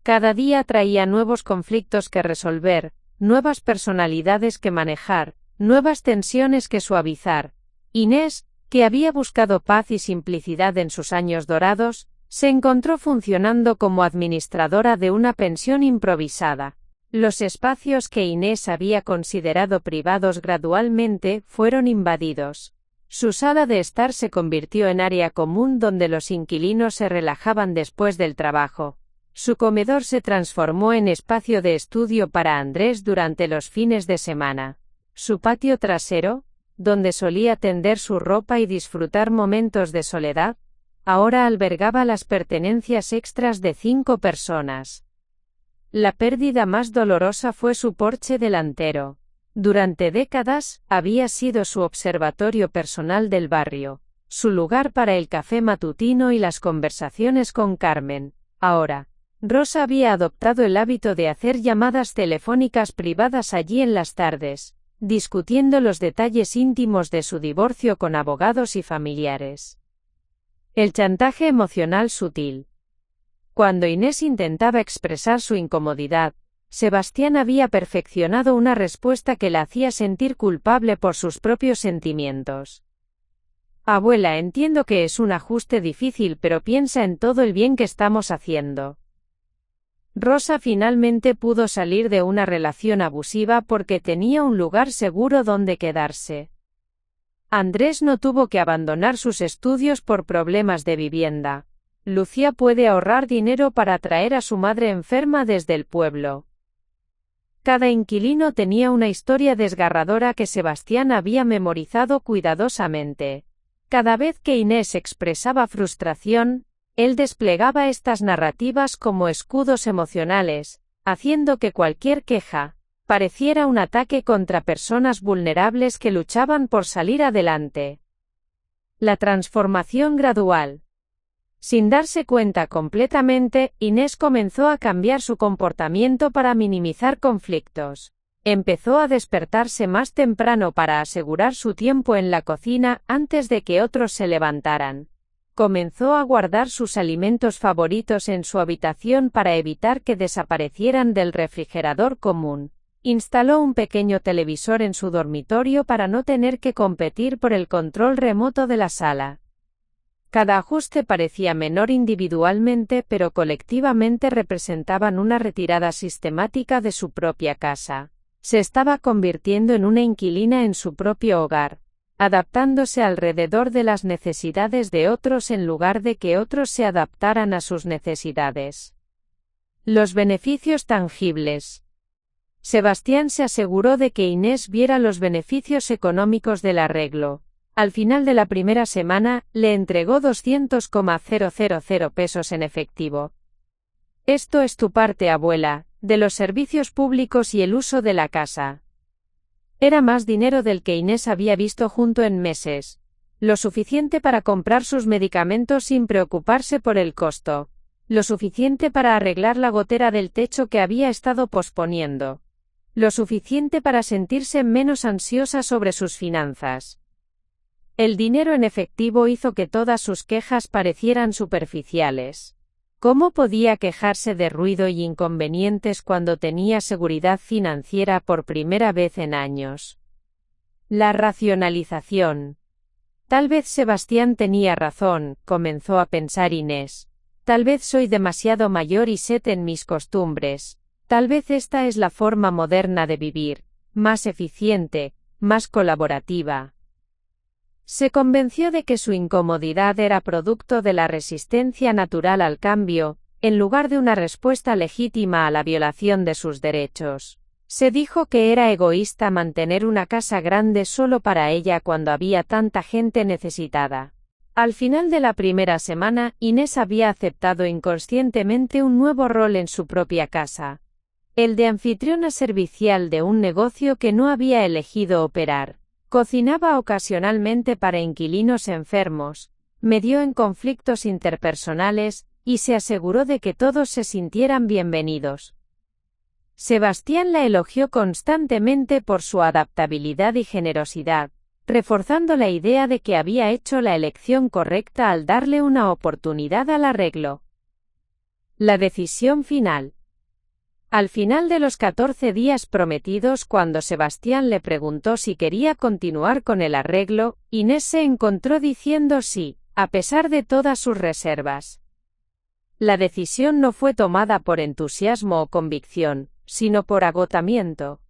Cada día traía nuevos conflictos que resolver, nuevas personalidades que manejar, nuevas tensiones que suavizar. Inés, que había buscado paz y simplicidad en sus años dorados, se encontró funcionando como administradora de una pensión improvisada. Los espacios que Inés había considerado privados gradualmente fueron invadidos. Su sala de estar se convirtió en área común donde los inquilinos se relajaban después del trabajo. Su comedor se transformó en espacio de estudio para Andrés durante los fines de semana. Su patio trasero, donde solía tender su ropa y disfrutar momentos de soledad, ahora albergaba las pertenencias extras de 5 personas. La pérdida más dolorosa fue su porche delantero. Durante décadas, había sido su observatorio personal del barrio, su lugar para el café matutino y las conversaciones con Carmen. Ahora, Rosa había adoptado el hábito de hacer llamadas telefónicas privadas allí en las tardes, discutiendo los detalles íntimos de su divorcio con abogados y familiares. El chantaje emocional sutil. Cuando Inés intentaba expresar su incomodidad, Sebastián había perfeccionado una respuesta que la hacía sentir culpable por sus propios sentimientos. Abuela, entiendo que es un ajuste difícil, pero piensa en todo el bien que estamos haciendo. Rosa finalmente pudo salir de una relación abusiva porque tenía un lugar seguro donde quedarse. Andrés no tuvo que abandonar sus estudios por problemas de vivienda. Lucía puede ahorrar dinero para traer a su madre enferma desde el pueblo. Cada inquilino tenía una historia desgarradora que Sebastián había memorizado cuidadosamente. Cada vez que Inés expresaba frustración, él desplegaba estas narrativas como escudos emocionales, haciendo que cualquier queja pareciera un ataque contra personas vulnerables que luchaban por salir adelante. La transformación gradual. Sin darse cuenta completamente, Inés comenzó a cambiar su comportamiento para minimizar conflictos. Empezó a despertarse más temprano para asegurar su tiempo en la cocina antes de que otros se levantaran. Comenzó a guardar sus alimentos favoritos en su habitación para evitar que desaparecieran del refrigerador común. Instaló un pequeño televisor en su dormitorio para no tener que competir por el control remoto de la sala. Cada ajuste parecía menor individualmente, pero colectivamente representaban una retirada sistemática de su propia casa. Se estaba convirtiendo en una inquilina en su propio hogar, adaptándose alrededor de las necesidades de otros en lugar de que otros se adaptaran a sus necesidades. Los beneficios tangibles. Sebastián se aseguró de que Inés viera los beneficios económicos del arreglo. Al final de la primera semana, le entregó 200,000 pesos en efectivo. Esto es tu parte, abuela, de los servicios públicos y el uso de la casa. Era más dinero del que Inés había visto junto en meses. Lo suficiente para comprar sus medicamentos sin preocuparse por el costo. Lo suficiente para arreglar la gotera del techo que había estado posponiendo. Lo suficiente para sentirse menos ansiosa sobre sus finanzas. El dinero en efectivo hizo que todas sus quejas parecieran superficiales. ¿Cómo podía quejarse de ruido y inconvenientes cuando tenía seguridad financiera por primera vez en años? La racionalización. Tal vez Sebastián tenía razón, comenzó a pensar Inés. Tal vez soy demasiado mayor y set en mis costumbres. Tal vez esta es la forma moderna de vivir, más eficiente, más colaborativa. Se convenció de que su incomodidad era producto de la resistencia natural al cambio, en lugar de una respuesta legítima a la violación de sus derechos. Se dijo que era egoísta mantener una casa grande solo para ella cuando había tanta gente necesitada. Al final de la primera semana, Inés había aceptado inconscientemente un nuevo rol en su propia casa. El de anfitriona servicial de un negocio que no había elegido operar. Cocinaba ocasionalmente para inquilinos enfermos, medió en conflictos interpersonales, y se aseguró de que todos se sintieran bienvenidos. Sebastián la elogió constantemente por su adaptabilidad y generosidad, reforzando la idea de que había hecho la elección correcta al darle una oportunidad al arreglo. La decisión final. Al final de los 14 días prometidos, cuando Sebastián le preguntó si quería continuar con el arreglo, Inés se encontró diciendo sí, a pesar de todas sus reservas. La decisión no fue tomada por entusiasmo o convicción, sino por agotamiento.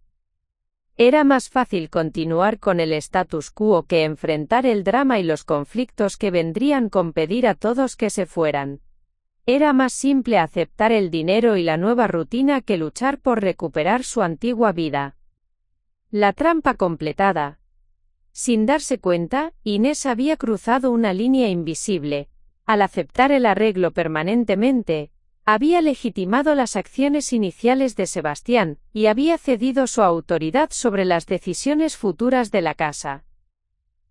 Era más fácil continuar con el status quo que enfrentar el drama y los conflictos que vendrían con pedir a todos que se fueran. Era más simple aceptar el dinero y la nueva rutina que luchar por recuperar su antigua vida. La trampa completada. Sin darse cuenta, Inés había cruzado una línea invisible. Al aceptar el arreglo permanentemente, había legitimado las acciones iniciales de Sebastián, y había cedido su autoridad sobre las decisiones futuras de la casa.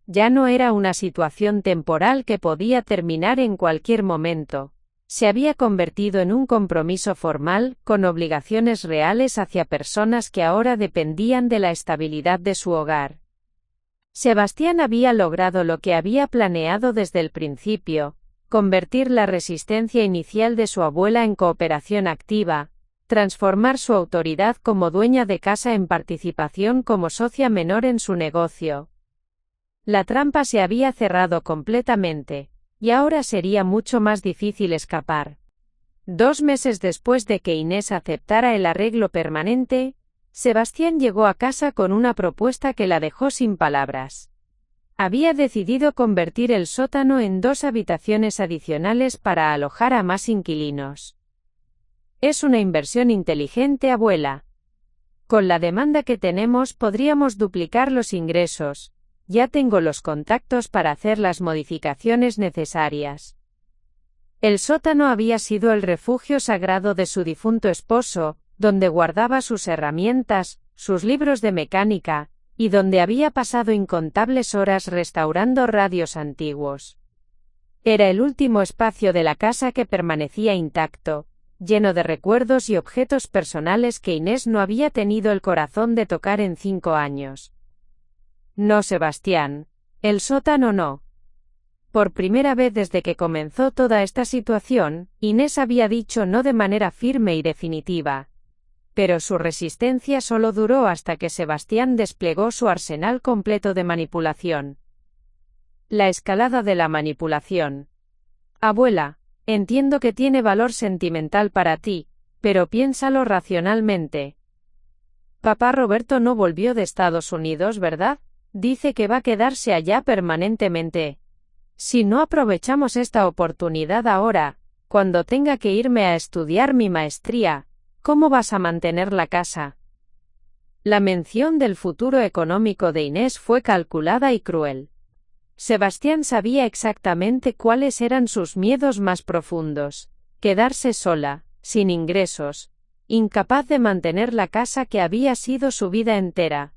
Ya no era una situación temporal que podía terminar en cualquier momento. Se había convertido en un compromiso formal, con obligaciones reales hacia personas que ahora dependían de la estabilidad de su hogar. Sebastián había logrado lo que había planeado desde el principio: convertir la resistencia inicial de su abuela en cooperación activa, transformar su autoridad como dueña de casa en participación como socia menor en su negocio. La trampa se había cerrado completamente, y ahora sería mucho más difícil escapar. 2 meses después de que Inés aceptara el arreglo permanente, Sebastián llegó a casa con una propuesta que la dejó sin palabras. Había decidido convertir el sótano en 2 habitaciones adicionales para alojar a más inquilinos. Es una inversión inteligente, abuela. Con la demanda que tenemos podríamos duplicar los ingresos. Ya tengo los contactos para hacer las modificaciones necesarias. El sótano había sido el refugio sagrado de su difunto esposo, donde guardaba sus herramientas, sus libros de mecánica, y donde había pasado incontables horas restaurando radios antiguos. Era el último espacio de la casa que permanecía intacto, lleno de recuerdos y objetos personales que Inés no había tenido el corazón de tocar en 5 años. No, Sebastián, el sótano no. Por primera vez desde que comenzó toda esta situación, Inés había dicho no de manera firme y definitiva. Pero su resistencia solo duró hasta que Sebastián desplegó su arsenal completo de manipulación. La escalada de la manipulación. Abuela, entiendo que tiene valor sentimental para ti, pero piénsalo racionalmente. Papá Roberto no volvió de Estados Unidos, ¿verdad? Dice que va a quedarse allá permanentemente. Si no aprovechamos esta oportunidad ahora, cuando tenga que irme a estudiar mi maestría, ¿cómo vas a mantener la casa? La mención del futuro económico de Inés fue calculada y cruel. Sebastián sabía exactamente cuáles eran sus miedos más profundos: quedarse sola, sin ingresos, incapaz de mantener la casa que había sido su vida entera.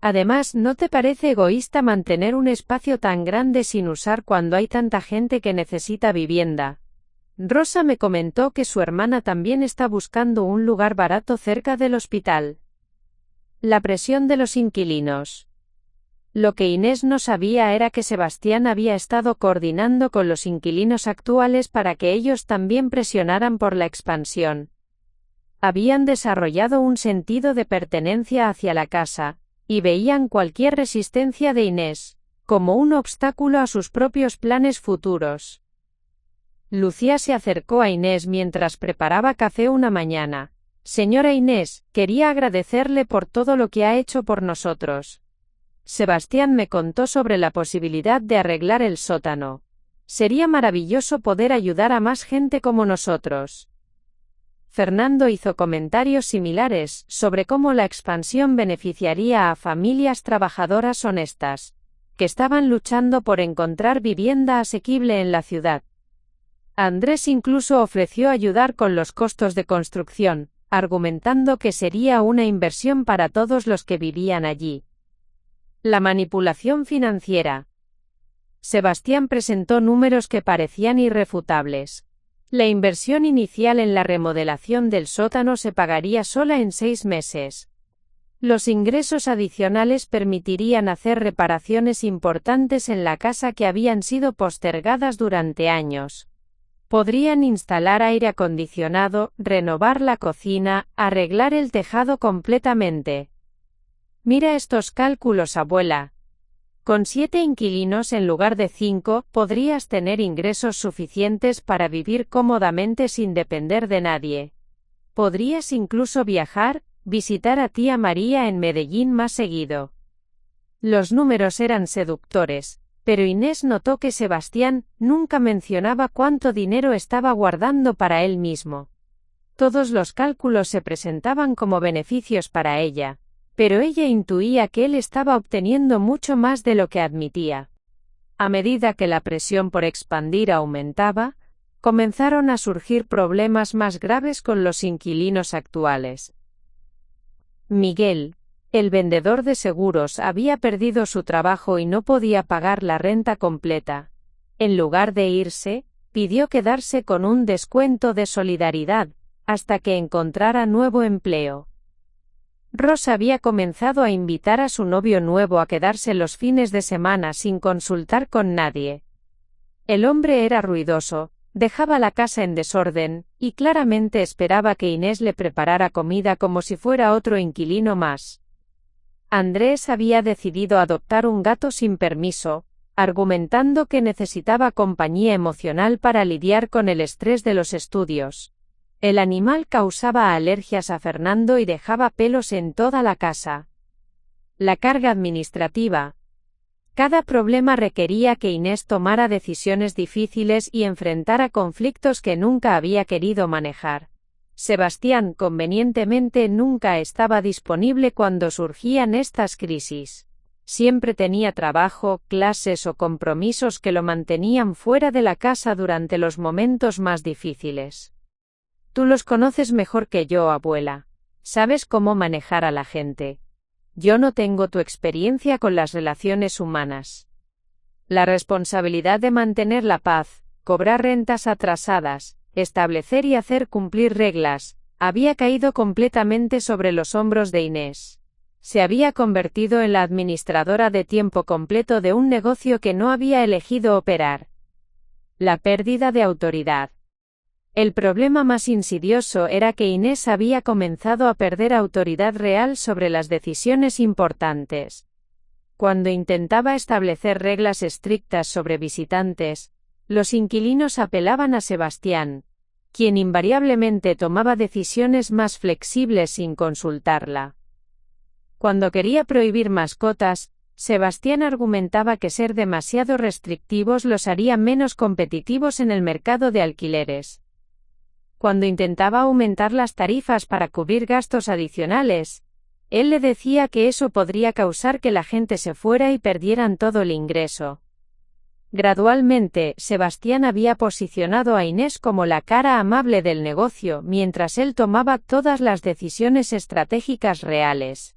Además, ¿no te parece egoísta mantener un espacio tan grande sin usar cuando hay tanta gente que necesita vivienda? Rosa me comentó que su hermana también está buscando un lugar barato cerca del hospital. La presión de los inquilinos. Lo que Inés no sabía era que Sebastián había estado coordinando con los inquilinos actuales para que ellos también presionaran por la expansión. Habían desarrollado un sentido de pertenencia hacia la casa, y veían cualquier resistencia de Inés como un obstáculo a sus propios planes futuros. Lucía se acercó a Inés mientras preparaba café una mañana. Señora Inés, quería agradecerle por todo lo que ha hecho por nosotros. Sebastián me contó sobre la posibilidad de arreglar el sótano. Sería maravilloso poder ayudar a más gente como nosotros. Fernando hizo comentarios similares sobre cómo la expansión beneficiaría a familias trabajadoras honestas. que estaban luchando por encontrar vivienda asequible en la ciudad. Andrés incluso ofreció ayudar con los costos de construcción, argumentando que sería una inversión para todos los que vivían allí. La manipulación financiera. Sebastián presentó números que parecían irrefutables. La inversión inicial en la remodelación del sótano se pagaría sola en 6 meses. Los ingresos adicionales permitirían hacer reparaciones importantes en la casa que habían sido postergadas durante años. Podrían instalar aire acondicionado, renovar la cocina, arreglar el tejado completamente. Mira estos cálculos, abuela. Con 7 inquilinos en lugar de 5, podrías tener ingresos suficientes para vivir cómodamente sin depender de nadie. Podrías incluso viajar, visitar a tía María en Medellín más seguido. Los números eran seductores, pero Inés notó que Sebastián nunca mencionaba cuánto dinero estaba guardando para él mismo. Todos los cálculos se presentaban como beneficios para ella, pero ella intuía que él estaba obteniendo mucho más de lo que admitía. A medida que la presión por expandir aumentaba, comenzaron a surgir problemas más graves con los inquilinos actuales. Miguel, el vendedor de seguros, había perdido su trabajo y no podía pagar la renta completa. En lugar de irse, pidió quedarse con un descuento de solidaridad, hasta que encontrara nuevo empleo. Rosa había comenzado a invitar a su novio nuevo a quedarse los fines de semana sin consultar con nadie. El hombre era ruidoso, dejaba la casa en desorden, y claramente esperaba que Inés le preparara comida como si fuera otro inquilino más. Andrés había decidido adoptar un gato sin permiso, argumentando que necesitaba compañía emocional para lidiar con el estrés de los estudios. El animal causaba alergias a Fernando y dejaba pelos en toda la casa. La carga administrativa. Cada problema requería que Inés tomara decisiones difíciles y enfrentara conflictos que nunca había querido manejar. Sebastián, convenientemente, nunca estaba disponible cuando surgían estas crisis. Siempre tenía trabajo, clases o compromisos que lo mantenían fuera de la casa durante los momentos más difíciles. Tú los conoces mejor que yo, abuela. Sabes cómo manejar a la gente. Yo no tengo tu experiencia con las relaciones humanas. La responsabilidad de mantener la paz, cobrar rentas atrasadas, establecer y hacer cumplir reglas, había caído completamente sobre los hombros de Inés. Se había convertido en la administradora de tiempo completo de un negocio que no había elegido operar. La pérdida de autoridad. El problema más insidioso era que Inés había comenzado a perder autoridad real sobre las decisiones importantes. Cuando intentaba establecer reglas estrictas sobre visitantes, los inquilinos apelaban a Sebastián, quien invariablemente tomaba decisiones más flexibles sin consultarla. Cuando quería prohibir mascotas, Sebastián argumentaba que ser demasiado restrictivos los haría menos competitivos en el mercado de alquileres. Cuando intentaba aumentar las tarifas para cubrir gastos adicionales, él le decía que eso podría causar que la gente se fuera y perdieran todo el ingreso. Gradualmente, Sebastián había posicionado a Inés como la cara amable del negocio mientras él tomaba todas las decisiones estratégicas reales.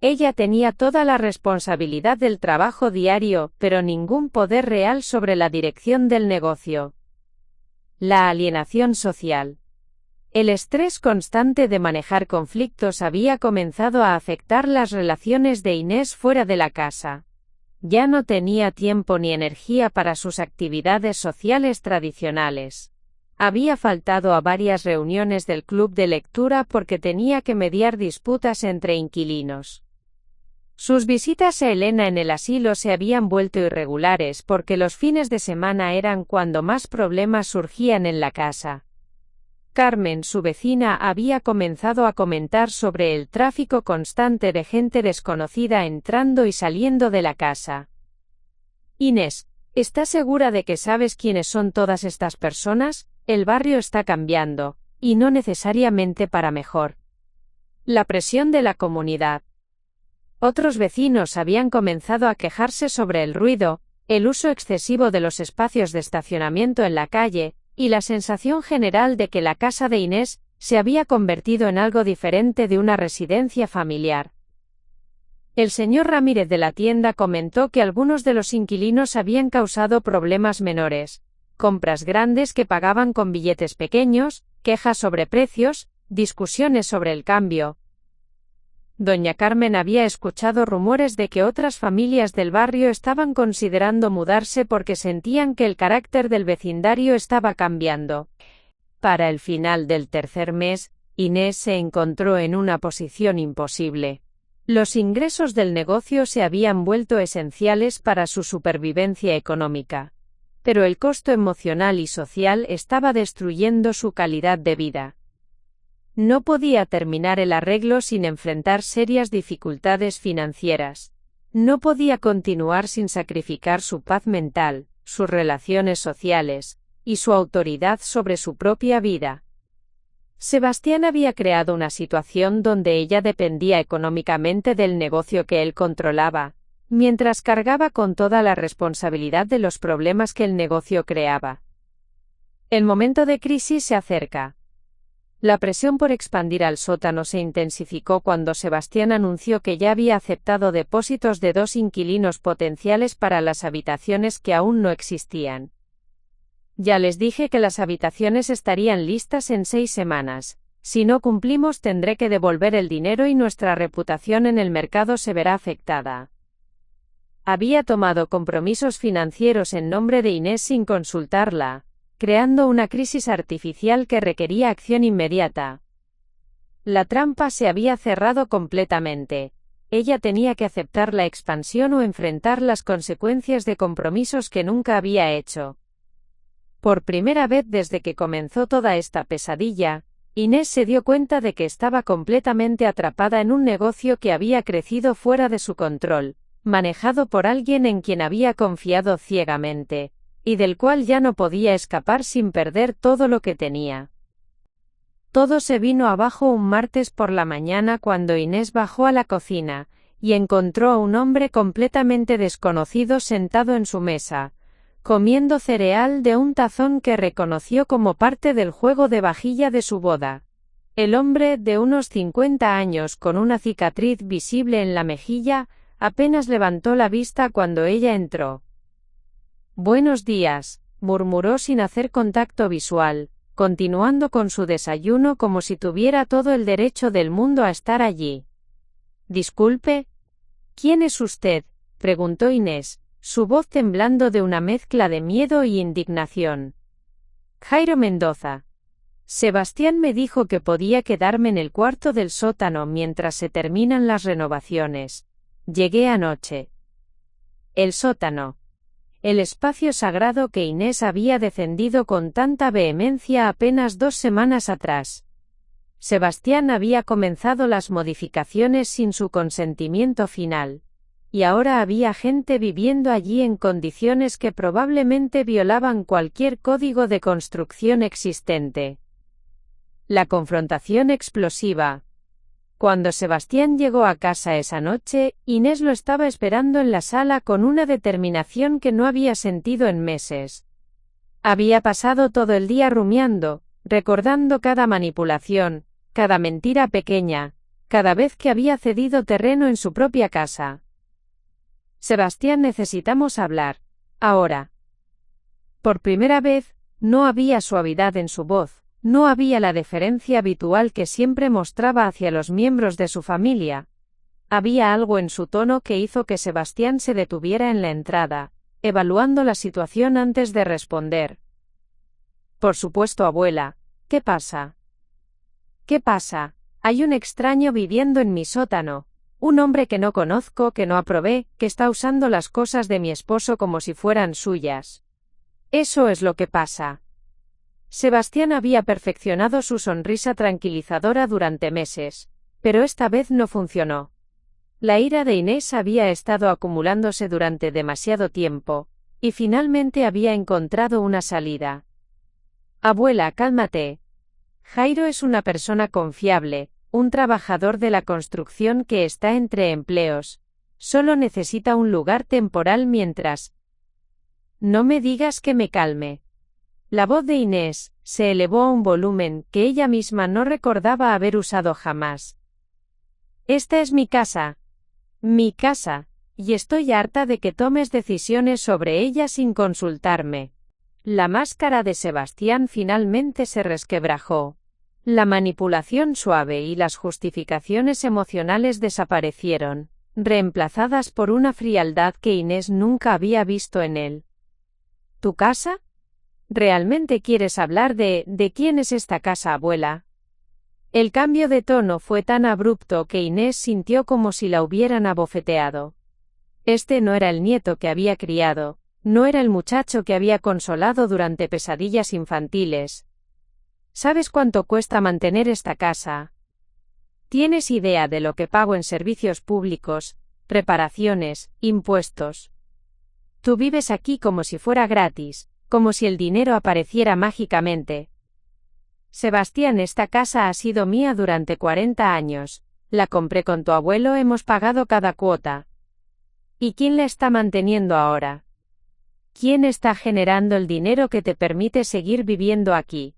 Ella tenía toda la responsabilidad del trabajo diario, pero ningún poder real sobre la dirección del negocio. La alienación social. El estrés constante de manejar conflictos había comenzado a afectar las relaciones de Inés fuera de la casa. Ya no tenía tiempo ni energía para sus actividades sociales tradicionales. Había faltado a varias reuniones del club de lectura porque tenía que mediar disputas entre inquilinos. Sus visitas a Elena en el asilo se habían vuelto irregulares porque los fines de semana eran cuando más problemas surgían en la casa. Carmen, su vecina, había comenzado a comentar sobre el tráfico constante de gente desconocida entrando y saliendo de la casa. Inés, ¿estás segura de que sabes quiénes son todas estas personas? El barrio está cambiando, y no necesariamente para mejor. La presión de la comunidad. Otros vecinos habían comenzado a quejarse sobre el ruido, el uso excesivo de los espacios de estacionamiento en la calle, y la sensación general de que la casa de Inés se había convertido en algo diferente de una residencia familiar. El señor Ramírez de la tienda comentó que algunos de los inquilinos habían causado problemas menores, compras grandes que pagaban con billetes pequeños, quejas sobre precios, discusiones sobre el cambio. Doña Carmen había escuchado rumores de que otras familias del barrio estaban considerando mudarse porque sentían que el carácter del vecindario estaba cambiando. Para el final del tercer mes, Inés se encontró en una posición imposible. Los ingresos del negocio se habían vuelto esenciales para su supervivencia económica. Pero el costo emocional y social estaba destruyendo su calidad de vida. No podía terminar el arreglo sin enfrentar serias dificultades financieras. No podía continuar sin sacrificar su paz mental, sus relaciones sociales, y su autoridad sobre su propia vida. Sebastián había creado una situación donde ella dependía económicamente del negocio que él controlaba, mientras cargaba con toda la responsabilidad de los problemas que el negocio creaba. El momento de crisis se acerca. La presión por expandir al sótano se intensificó cuando Sebastián anunció que ya había aceptado depósitos de 2 inquilinos potenciales para las habitaciones que aún no existían. Ya les dije que las habitaciones estarían listas en 6 semanas. Si no cumplimos tendré que devolver el dinero y nuestra reputación en el mercado se verá afectada. Había tomado compromisos financieros en nombre de Inés sin consultarla, creando una crisis artificial que requería acción inmediata. La trampa se había cerrado completamente. Ella tenía que aceptar la expansión o enfrentar las consecuencias de compromisos que nunca había hecho. Por primera vez desde que comenzó toda esta pesadilla, Inés se dio cuenta de que estaba completamente atrapada en un negocio que había crecido fuera de su control, manejado por alguien en quien había confiado ciegamente, y del cual ya no podía escapar sin perder todo lo que tenía. Todo se vino abajo un martes por la mañana cuando Inés bajó a la cocina, y encontró a un hombre completamente desconocido sentado en su mesa, comiendo cereal de un tazón que reconoció como parte del juego de vajilla de su boda. El hombre, de unos 50 años con una cicatriz visible en la mejilla, apenas levantó la vista cuando ella entró. «Buenos días», murmuró sin hacer contacto visual, continuando con su desayuno como si tuviera todo el derecho del mundo a estar allí. «Disculpe. ¿Quién es usted?», preguntó Inés, su voz temblando de una mezcla de miedo y indignación. «Jairo Mendoza. Sebastián me dijo que podía quedarme en el cuarto del sótano mientras se terminan las renovaciones. Llegué anoche». El sótano. El espacio sagrado que Inés había defendido con tanta vehemencia apenas 2 semanas atrás. Sebastián había comenzado las modificaciones sin su consentimiento final. Y ahora había gente viviendo allí en condiciones que probablemente violaban cualquier código de construcción existente. La confrontación explosiva. Cuando Sebastián llegó a casa esa noche, Inés lo estaba esperando en la sala con una determinación que no había sentido en meses. Había pasado todo el día rumiando, recordando cada manipulación, cada mentira pequeña, cada vez que había cedido terreno en su propia casa. «Sebastián, necesitamos hablar. Ahora». Por primera vez, no había suavidad en su voz. No había la deferencia habitual que siempre mostraba hacia los miembros de su familia. Había algo en su tono que hizo que Sebastián se detuviera en la entrada, evaluando la situación antes de responder. «Por supuesto, abuela. ¿Qué pasa?» «¿Qué pasa? Hay un extraño viviendo en mi sótano. Un hombre que no conozco, que no aprobé, que está usando las cosas de mi esposo como si fueran suyas. Eso es lo que pasa». Sebastián había perfeccionado su sonrisa tranquilizadora durante meses, pero esta vez no funcionó. La ira de Inés había estado acumulándose durante demasiado tiempo, y finalmente había encontrado una salida. «Abuela, cálmate. Jairo es una persona confiable, un trabajador de la construcción que está entre empleos. Solo necesita un lugar temporal mientras. No me digas que me calme. La voz de Inés se elevó a un volumen que ella misma no recordaba haber usado jamás. Esta es mi casa. Mi casa, y estoy harta de que tomes decisiones sobre ella sin consultarme. La máscara de Sebastián finalmente se resquebrajó. La manipulación suave y las justificaciones emocionales desaparecieron, reemplazadas por una frialdad que Inés nunca había visto en él. ¿Tu casa? ¿Realmente quieres hablar de quién es esta casa, abuela? El cambio de tono fue tan abrupto que Inés sintió como si la hubieran abofeteado. Este no era el nieto que había criado, no era el muchacho que había consolado durante pesadillas infantiles. ¿Sabes cuánto cuesta mantener esta casa? ¿Tienes idea de lo que pago en servicios públicos, reparaciones, impuestos? Tú vives aquí como si fuera gratis, como si el dinero apareciera mágicamente. Sebastián, esta casa ha sido mía durante 40 años. La compré con tu abuelo, hemos pagado cada cuota. ¿Y quién la está manteniendo ahora? ¿Quién está generando el dinero que te permite seguir viviendo aquí?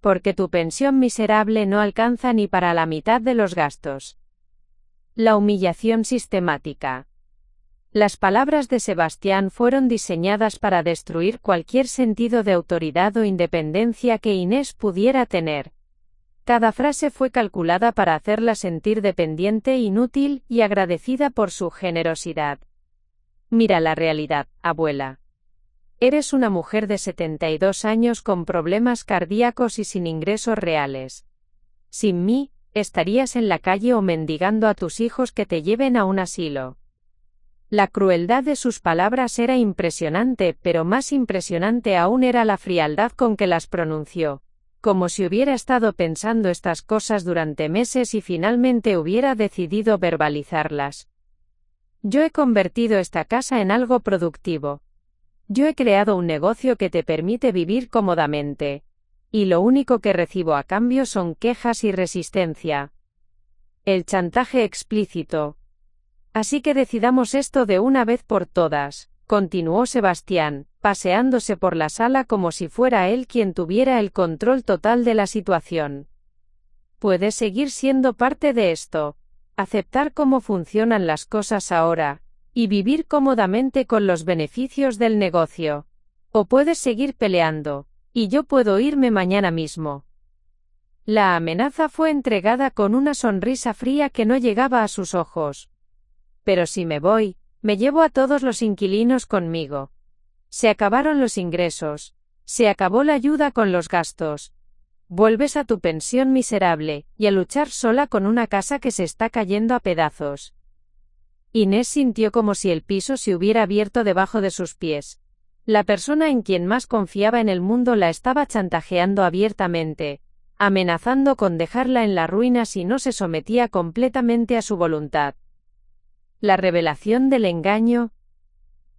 Porque tu pensión miserable no alcanza ni para la mitad de los gastos. La humillación sistemática. Las palabras de Sebastián fueron diseñadas para destruir cualquier sentido de autoridad o independencia que Inés pudiera tener. Cada frase fue calculada para hacerla sentir dependiente, inútil y agradecida por su generosidad. Mira la realidad, abuela. Eres una mujer de 72 años con problemas cardíacos y sin ingresos reales. Sin mí, estarías en la calle o mendigando a tus hijos que te lleven a un asilo. La crueldad de sus palabras era impresionante, pero más impresionante aún era la frialdad con que las pronunció, como si hubiera estado pensando estas cosas durante meses y finalmente hubiera decidido verbalizarlas. Yo he convertido esta casa en algo productivo. Yo he creado un negocio que te permite vivir cómodamente. Y lo único que recibo a cambio son quejas y resistencia. El chantaje explícito. Así que decidamos esto de una vez por todas, continuó Sebastián, paseándose por la sala como si fuera él quien tuviera el control total de la situación. Puedes seguir siendo parte de esto, aceptar cómo funcionan las cosas ahora, y vivir cómodamente con los beneficios del negocio. O puedes seguir peleando, y yo puedo irme mañana mismo. La amenaza fue entregada con una sonrisa fría que no llegaba a sus ojos. Pero si me voy, me llevo a todos los inquilinos conmigo. Se acabaron los ingresos. Se acabó la ayuda con los gastos. Vuelves a tu pensión miserable, y a luchar sola con una casa que se está cayendo a pedazos. Inés sintió como si el piso se hubiera abierto debajo de sus pies. La persona en quien más confiaba en el mundo la estaba chantajeando abiertamente, amenazando con dejarla en la ruina si no se sometía completamente a su voluntad. La revelación del engaño.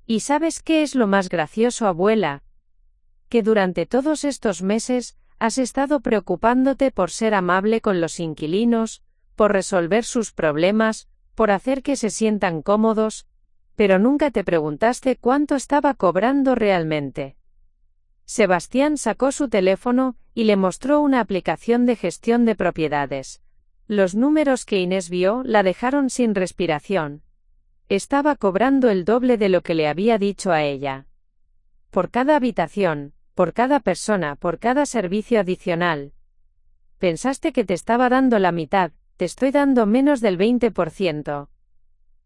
¿Y sabes qué es lo más gracioso, abuela? Que durante todos estos meses, has estado preocupándote por ser amable con los inquilinos, por resolver sus problemas, por hacer que se sientan cómodos, pero nunca te preguntaste cuánto estaba cobrando realmente. Sebastián sacó su teléfono y le mostró una aplicación de gestión de propiedades. Los números que Inés vio la dejaron sin respiración. Estaba cobrando el doble de lo que le había dicho a ella. Por cada habitación, por cada persona, por cada servicio adicional. Pensaste que te estaba dando la mitad, te estoy dando menos del 20%.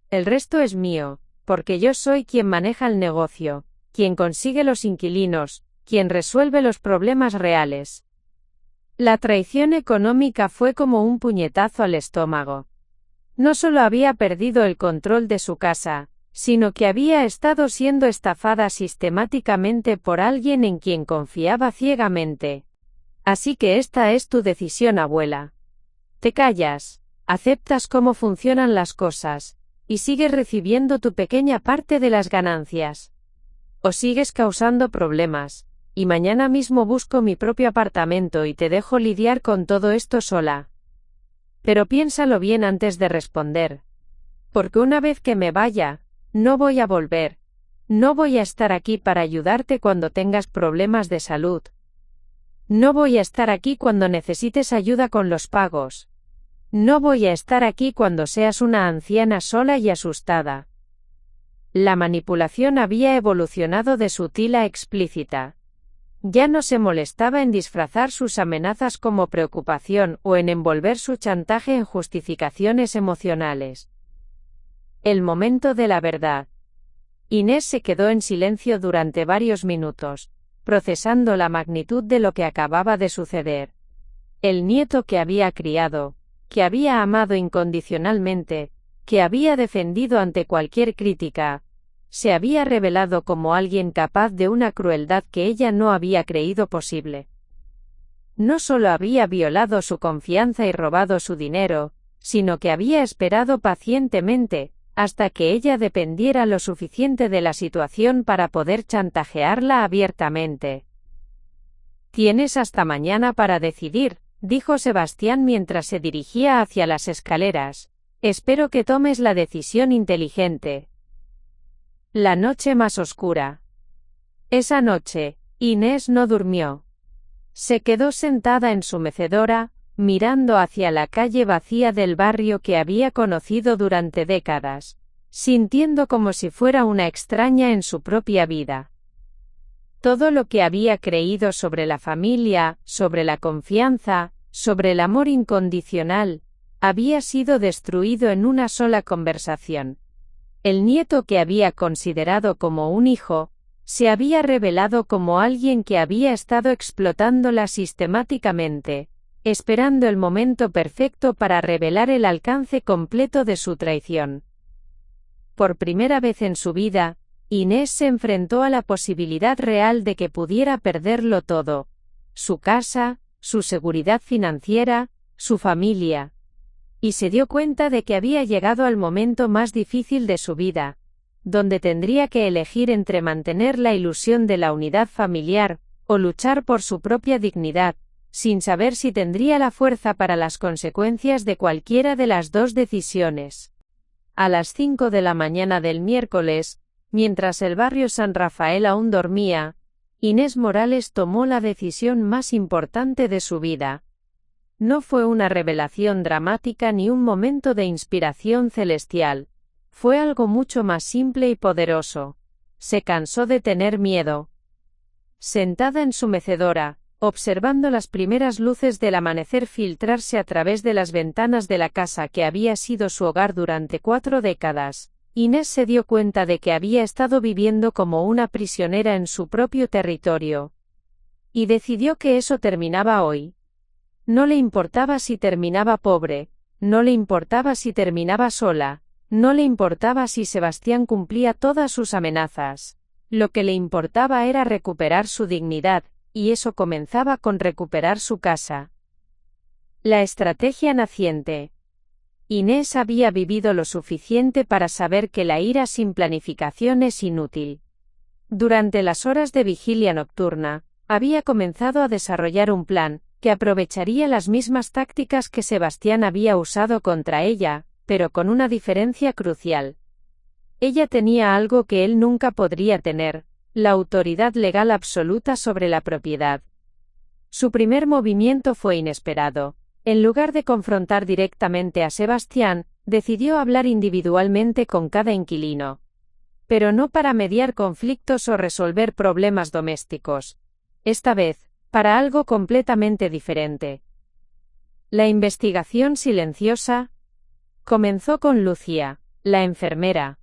El resto es mío, porque yo soy quien maneja el negocio, quien consigue los inquilinos, quien resuelve los problemas reales. La traición económica fue como un puñetazo al estómago. No solo había perdido el control de su casa, sino que había estado siendo estafada sistemáticamente por alguien en quien confiaba ciegamente. Así que esta es tu decisión, abuela. Te callas, aceptas cómo funcionan las cosas, y sigues recibiendo tu pequeña parte de las ganancias. O sigues causando problemas, y mañana mismo busco mi propio apartamento y te dejo lidiar con todo esto sola. pero piénsalo bien antes de responder. Porque una vez que me vaya, no voy a volver. No voy a estar aquí para ayudarte cuando tengas problemas de salud. No voy a estar aquí cuando necesites ayuda con los pagos. No voy a estar aquí cuando seas una anciana sola y asustada. La manipulación había evolucionado de sutil a explícita. Ya no se molestaba en disfrazar sus amenazas como preocupación o en envolver su chantaje en justificaciones emocionales. El momento de la verdad. Inés se quedó en silencio durante varios minutos, procesando la magnitud de lo que acababa de suceder. El nieto que había criado, que había amado incondicionalmente, que había defendido ante cualquier crítica, se había revelado como alguien capaz de una crueldad que ella no había creído posible. No solo había violado su confianza y robado su dinero, sino que había esperado pacientemente, hasta que ella dependiera lo suficiente de la situación para poder chantajearla abiertamente. «Tienes hasta mañana para decidir», dijo Sebastián mientras se dirigía hacia las escaleras. «Espero que tomes la decisión inteligente». La noche más oscura. Esa noche, Inés no durmió. Se quedó sentada en su mecedora, mirando hacia la calle vacía del barrio que había conocido durante décadas, sintiendo como si fuera una extraña en su propia vida. Todo lo que había creído sobre la familia, sobre la confianza, sobre el amor incondicional, había sido destruido en una sola conversación. El nieto que había considerado como un hijo, se había revelado como alguien que había estado explotándola sistemáticamente, esperando el momento perfecto para revelar el alcance completo de su traición. Por primera vez en su vida, Inés se enfrentó a la posibilidad real de que pudiera perderlo todo: su casa, su seguridad financiera, su familia. Y se dio cuenta de que había llegado al momento más difícil de su vida, donde tendría que elegir entre mantener la ilusión de la unidad familiar, o luchar por su propia dignidad, sin saber si tendría la fuerza para las consecuencias de cualquiera de las dos decisiones. A las 5 de la mañana del miércoles, mientras el barrio San Rafael aún dormía, Inés Morales tomó la decisión más importante de su vida. No fue una revelación dramática ni un momento de inspiración celestial. Fue algo mucho más simple y poderoso. Se cansó de tener miedo. Sentada en su mecedora, observando las primeras luces del amanecer filtrarse a través de las ventanas de la casa que había sido su hogar durante 4 décadas, Inés se dio cuenta de que había estado viviendo como una prisionera en su propio territorio. Y decidió que eso terminaba hoy. No le importaba si terminaba pobre, no le importaba si terminaba sola, no le importaba si Sebastián cumplía todas sus amenazas. Lo que le importaba era recuperar su dignidad, y eso comenzaba con recuperar su casa. La estrategia naciente. Inés había vivido lo suficiente para saber que la ira sin planificación es inútil. Durante las horas de vigilia nocturna, había comenzado a desarrollar un plan, que aprovecharía las mismas tácticas que Sebastián había usado contra ella, pero con una diferencia crucial. Ella tenía algo que él nunca podría tener: la autoridad legal absoluta sobre la propiedad. Su primer movimiento fue inesperado. En lugar de confrontar directamente a Sebastián, decidió hablar individualmente con cada inquilino. Pero no para mediar conflictos o resolver problemas domésticos. Esta vez, para algo completamente diferente. La investigación silenciosa comenzó con Lucía, la enfermera.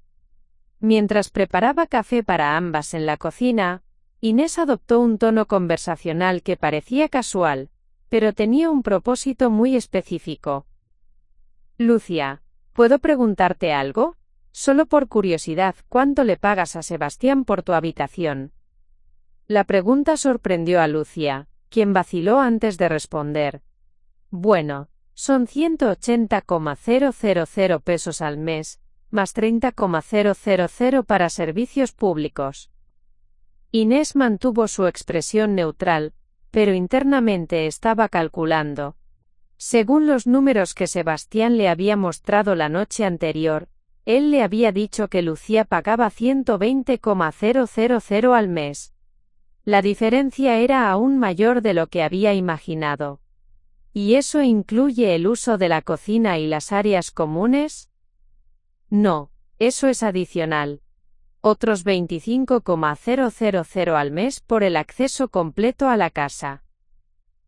Mientras preparaba café para ambas en la cocina, Inés adoptó un tono conversacional que parecía casual, pero tenía un propósito muy específico. «Lucía, ¿puedo preguntarte algo? Solo por curiosidad, ¿cuánto le pagas a Sebastián por tu habitación?» La pregunta sorprendió a Lucía, quien vaciló antes de responder. «Bueno, son 180,000 pesos al mes, más 30,000 para servicios públicos». Inés mantuvo su expresión neutral, pero internamente estaba calculando. Según los números que Sebastián le había mostrado la noche anterior, él le había dicho que Lucía pagaba 120,000 al mes. La diferencia era aún mayor de lo que había imaginado. ¿Y eso incluye el uso de la cocina y las áreas comunes? No, eso es adicional. Otros 25,000 al mes por el acceso completo a la casa.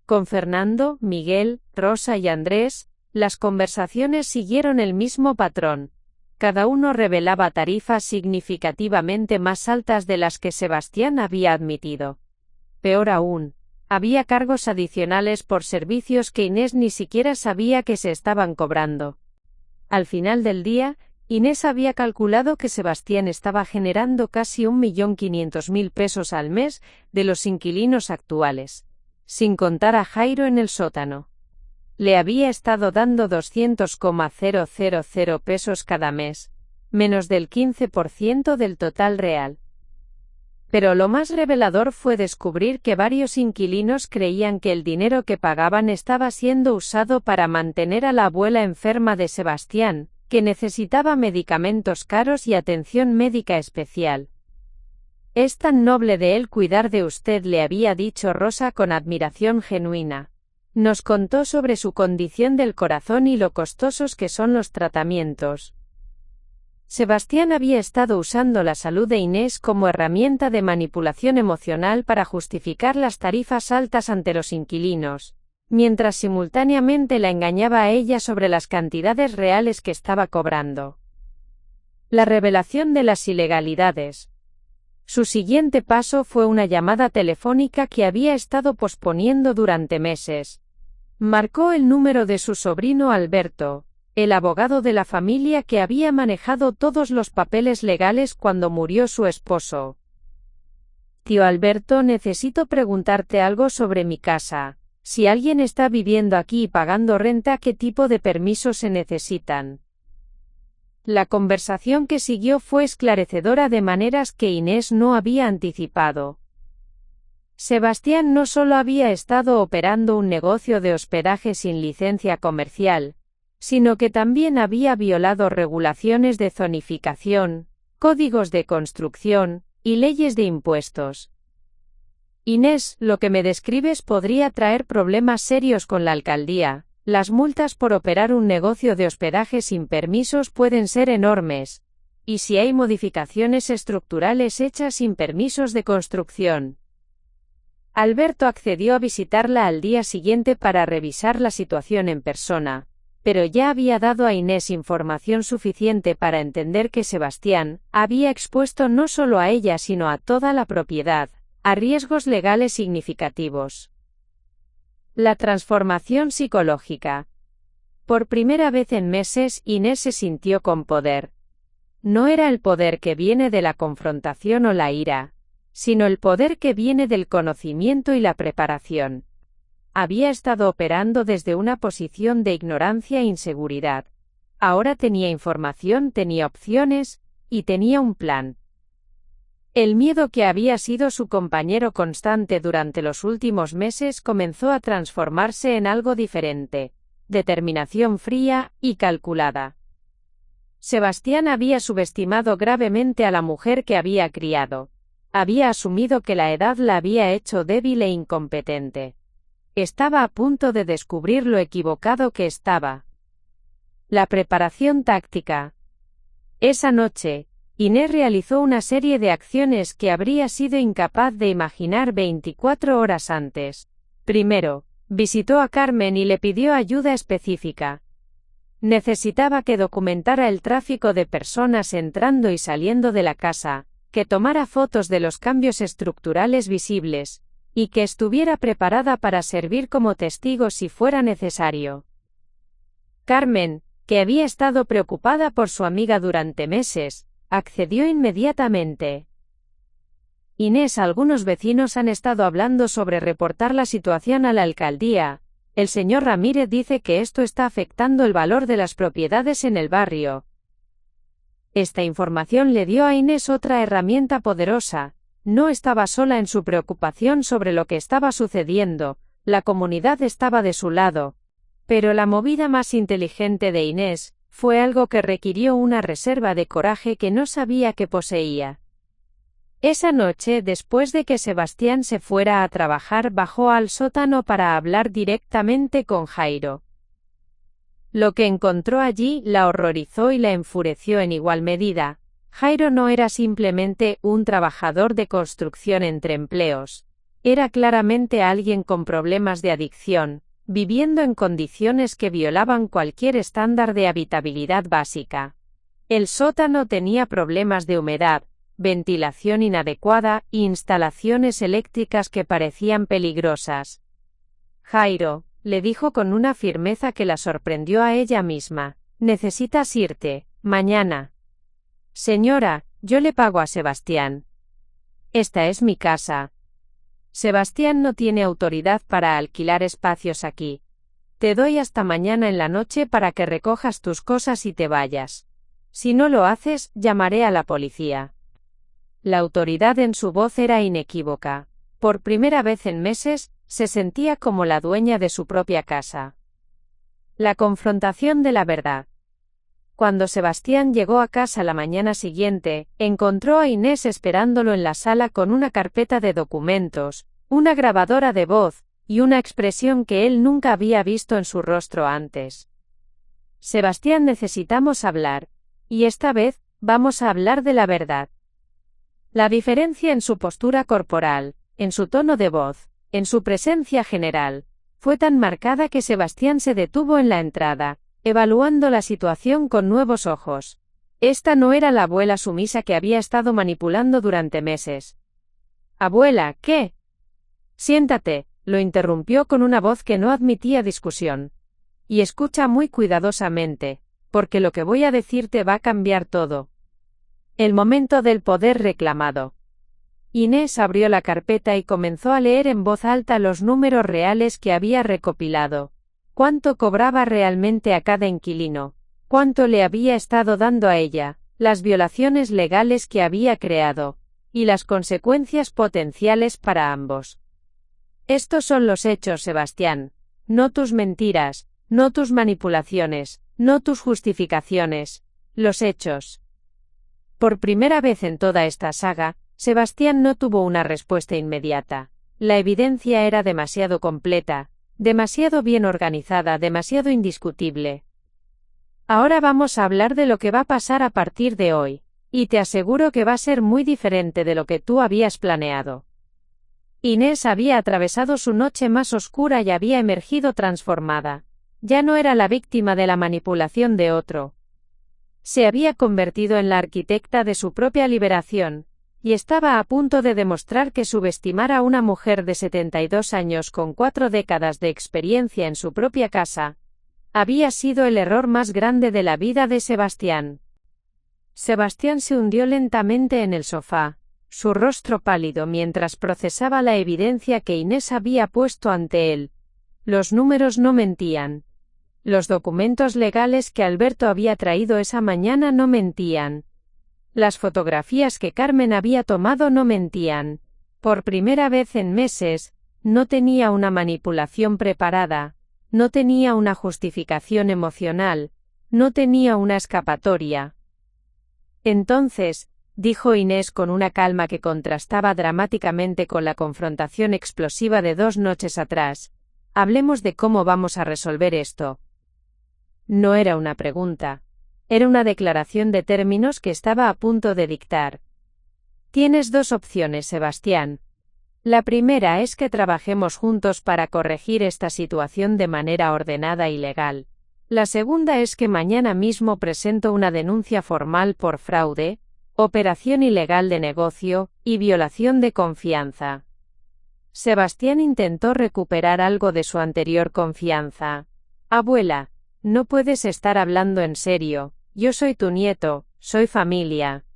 Con Fernando, Miguel, Rosa y Andrés, las conversaciones siguieron el mismo patrón. Cada uno revelaba tarifas significativamente más altas de las que Sebastián había admitido. Peor aún, había cargos adicionales por servicios que Inés ni siquiera sabía que se estaban cobrando. Al final del día, Inés había calculado que Sebastián estaba generando casi 1.500.000 pesos al mes de los inquilinos actuales, sin contar a Jairo en el sótano. Le había estado dando 200,000 pesos cada mes, menos del 15% del total real. Pero lo más revelador fue descubrir que varios inquilinos creían que el dinero que pagaban estaba siendo usado para mantener a la abuela enferma de Sebastián, que necesitaba medicamentos caros y atención médica especial. Es tan noble de él cuidar de usted, le había dicho Rosa con admiración genuina. Nos contó sobre su condición del corazón y lo costosos que son los tratamientos. Sebastián había estado usando la salud de Inés como herramienta de manipulación emocional para justificar las tarifas altas ante los inquilinos, mientras simultáneamente la engañaba a ella sobre las cantidades reales que estaba cobrando. La revelación de las ilegalidades. Su siguiente paso fue una llamada telefónica que había estado posponiendo durante meses. Marcó el número de su sobrino Alberto, el abogado de la familia que había manejado todos los papeles legales cuando murió su esposo. Tío Alberto, necesito preguntarte algo sobre mi casa. Si alguien está viviendo aquí y pagando renta, ¿qué tipo de permisos se necesitan? La conversación que siguió fue esclarecedora de maneras que Inés no había anticipado. Sebastián no solo había estado operando un negocio de hospedaje sin licencia comercial, sino que también había violado regulaciones de zonificación, códigos de construcción, y leyes de impuestos. Inés, lo que me describes podría traer problemas serios con la alcaldía. Las multas por operar un negocio de hospedaje sin permisos pueden ser enormes, y si hay modificaciones estructurales hechas sin permisos de construcción. Alberto accedió a visitarla al día siguiente para revisar la situación en persona, pero ya había dado a Inés información suficiente para entender que Sebastián había expuesto no solo a ella sino a toda la propiedad a riesgos legales significativos. La transformación psicológica. Por primera vez en meses, Inés se sintió con poder. No era el poder que viene de la confrontación o la ira, sino el poder que viene del conocimiento y la preparación. Había estado operando desde una posición de ignorancia e inseguridad. Ahora tenía información, tenía opciones, y tenía un plan. El miedo que había sido su compañero constante durante los últimos meses comenzó a transformarse en algo diferente: determinación fría y calculada. Sebastián había subestimado gravemente a la mujer que había criado. Había asumido que la edad la había hecho débil e incompetente. Estaba a punto de descubrir lo equivocado que estaba. La preparación táctica. Esa noche, Inés realizó una serie de acciones que habría sido incapaz de imaginar 24 horas antes. Primero, visitó a Carmen y le pidió ayuda específica. Necesitaba que documentara el tráfico de personas entrando y saliendo de la casa, que tomara fotos de los cambios estructurales visibles, y que estuviera preparada para servir como testigo si fuera necesario. Carmen, que había estado preocupada por su amiga durante meses, accedió inmediatamente. Inés, algunos vecinos han estado hablando sobre reportar la situación a la alcaldía. El señor Ramírez dice que esto está afectando el valor de las propiedades en el barrio. Esta información le dio a Inés otra herramienta poderosa. No estaba sola en su preocupación sobre lo que estaba sucediendo, la comunidad estaba de su lado. Pero la movida más inteligente de Inés fue algo que requirió una reserva de coraje que no sabía que poseía. Esa noche, después de que Sebastián se fuera a trabajar, bajó al sótano para hablar directamente con Jairo. Lo que encontró allí la horrorizó y la enfureció en igual medida. Jairo no era simplemente un trabajador de construcción entre empleos. Era claramente alguien con problemas de adicción, viviendo en condiciones que violaban cualquier estándar de habitabilidad básica. El sótano tenía problemas de humedad, ventilación inadecuada e instalaciones eléctricas que parecían peligrosas. Jairo, le dijo con una firmeza que la sorprendió a ella misma, necesitas irte, mañana. Señora, yo le pago a Sebastián. Esta es mi casa. Sebastián no tiene autoridad para alquilar espacios aquí. Te doy hasta mañana en la noche para que recojas tus cosas y te vayas. Si no lo haces, llamaré a la policía. La autoridad en su voz era inequívoca. Por primera vez en meses, se sentía como la dueña de su propia casa. La confrontación de la verdad. Cuando Sebastián llegó a casa la mañana siguiente, encontró a Inés esperándolo en la sala con una carpeta de documentos, una grabadora de voz, y una expresión que él nunca había visto en su rostro antes. Sebastián, necesitamos hablar. Y esta vez, vamos a hablar de la verdad. La diferencia en su postura corporal, en su tono de voz, en su presencia general, fue tan marcada que Sebastián se detuvo en la entrada, evaluando la situación con nuevos ojos. Esta no era la abuela sumisa que había estado manipulando durante meses. Abuela, ¿qué? Siéntate, lo interrumpió con una voz que no admitía discusión. Y escucha muy cuidadosamente, porque lo que voy a decirte va a cambiar todo. El momento del poder reclamado. Inés abrió la carpeta y comenzó a leer en voz alta los números reales que había recopilado. Cuánto cobraba realmente a cada inquilino, cuánto le había estado dando a ella, las violaciones legales que había creado, y las consecuencias potenciales para ambos. Estos son los hechos, Sebastián, no tus mentiras, no tus manipulaciones, no tus justificaciones, los hechos. Por primera vez en toda esta saga, Sebastián no tuvo una respuesta inmediata. La evidencia era demasiado completa, demasiado bien organizada, demasiado indiscutible. Ahora vamos a hablar de lo que va a pasar a partir de hoy, y te aseguro que va a ser muy diferente de lo que tú habías planeado. Inés había atravesado su noche más oscura y había emergido transformada. Ya no era la víctima de la manipulación de otro. Se había convertido en la arquitecta de su propia liberación, y estaba a punto de demostrar que subestimar a una mujer de 72 años con 4 décadas de experiencia en su propia casa había sido el error más grande de la vida de Sebastián. Sebastián se hundió lentamente en el sofá, su rostro pálido mientras procesaba la evidencia que Inés había puesto ante él. Los números no mentían. Los documentos legales que Alberto había traído esa mañana no mentían. Las fotografías que Carmen había tomado no mentían. Por primera vez en meses, no tenía una manipulación preparada, no tenía una justificación emocional, no tenía una escapatoria. Entonces, dijo Inés con una calma que contrastaba dramáticamente con la confrontación explosiva de 2 noches atrás, hablemos de cómo vamos a resolver esto. No era una pregunta. Era una declaración de términos que estaba a punto de dictar. Tienes 2 opciones, Sebastián. La primera es que trabajemos juntos para corregir esta situación de manera ordenada y legal. La segunda es que mañana mismo presento una denuncia formal por fraude, operación ilegal de negocio, y violación de confianza. Sebastián intentó recuperar algo de su anterior confianza. Abuela, no puedes estar hablando en serio. Yo soy tu nieto, soy familia.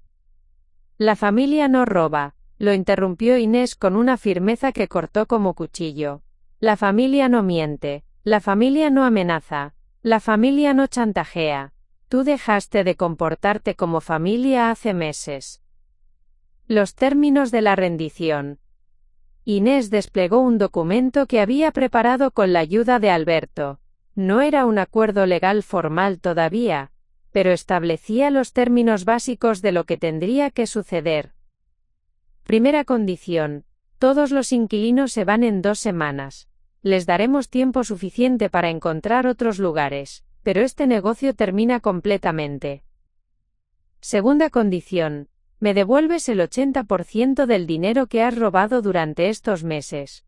La familia no roba, lo interrumpió Inés con una firmeza que cortó como cuchillo. La familia no miente, la familia no amenaza, la familia no chantajea. Tú dejaste de comportarte como familia hace meses. Los términos de la rendición. Inés desplegó un documento que había preparado con la ayuda de Alberto. No era un acuerdo legal formal todavía, pero establecía los términos básicos de lo que tendría que suceder. Primera condición: todos los inquilinos se van en 2 semanas. Les daremos tiempo suficiente para encontrar otros lugares, pero este negocio termina completamente. Segunda condición: me devuelves el 80% del dinero que has robado durante estos meses.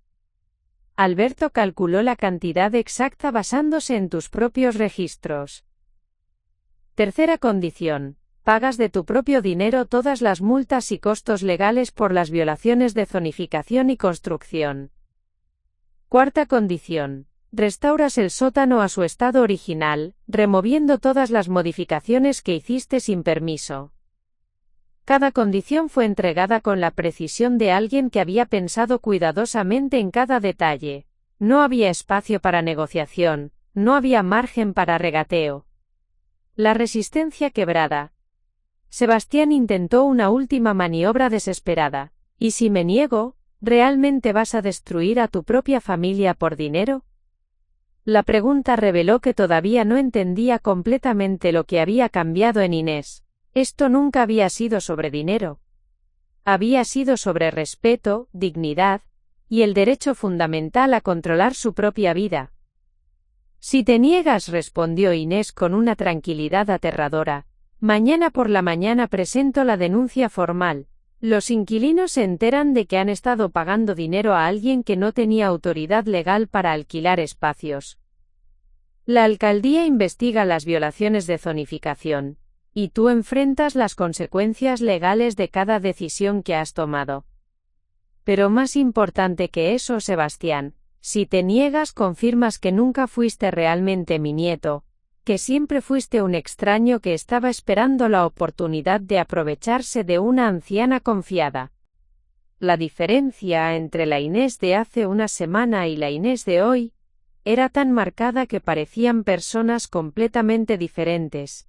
Alberto calculó la cantidad exacta basándose en tus propios registros. Tercera condición: pagas de tu propio dinero todas las multas y costos legales por las violaciones de zonificación y construcción. Cuarta condición: restauras el sótano a su estado original, removiendo todas las modificaciones que hiciste sin permiso. Cada condición fue entregada con la precisión de alguien que había pensado cuidadosamente en cada detalle. No había espacio para negociación, no había margen para regateo. La resistencia quebrada. Sebastián intentó una última maniobra desesperada. ¿Y si me niego, realmente vas a destruir a tu propia familia por dinero? La pregunta reveló que todavía no entendía completamente lo que había cambiado en Inés. Esto nunca había sido sobre dinero. Había sido sobre respeto, dignidad, y el derecho fundamental a controlar su propia vida. Si te niegas, respondió Inés con una tranquilidad aterradora, mañana por la mañana presento la denuncia formal. Los inquilinos se enteran de que han estado pagando dinero a alguien que no tenía autoridad legal para alquilar espacios. La alcaldía investiga las violaciones de zonificación, y tú enfrentas las consecuencias legales de cada decisión que has tomado. Pero más importante que eso, Sebastián, si te niegas, confirmas que nunca fuiste realmente mi nieto, que siempre fuiste un extraño que estaba esperando la oportunidad de aprovecharse de una anciana confiada. La diferencia entre la Inés de hace una semana y la Inés de hoy era tan marcada que parecían personas completamente diferentes.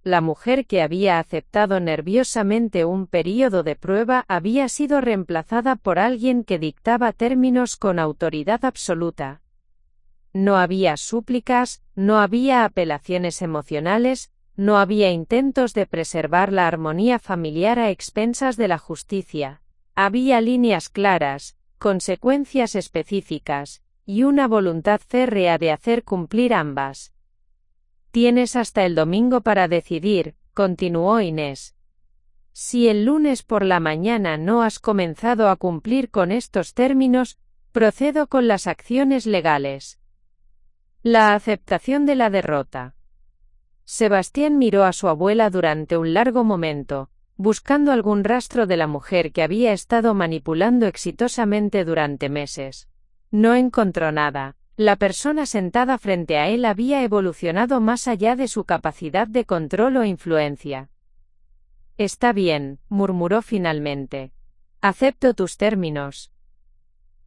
La mujer que había aceptado nerviosamente un período de prueba había sido reemplazada por alguien que dictaba términos con autoridad absoluta. No había súplicas, no había apelaciones emocionales, no había intentos de preservar la armonía familiar a expensas de la justicia. Había líneas claras, consecuencias específicas, y una voluntad férrea de hacer cumplir ambas. Tienes hasta el domingo para decidir, continuó Inés. Si el lunes por la mañana no has comenzado a cumplir con estos términos, procedo con las acciones legales. La aceptación de la derrota. Sebastián miró a su abuela durante un largo momento, buscando algún rastro de la mujer que había estado manipulando exitosamente durante meses. No encontró nada. La persona sentada frente a él había evolucionado más allá de su capacidad de control o influencia. Está bien, murmuró finalmente. Acepto tus términos.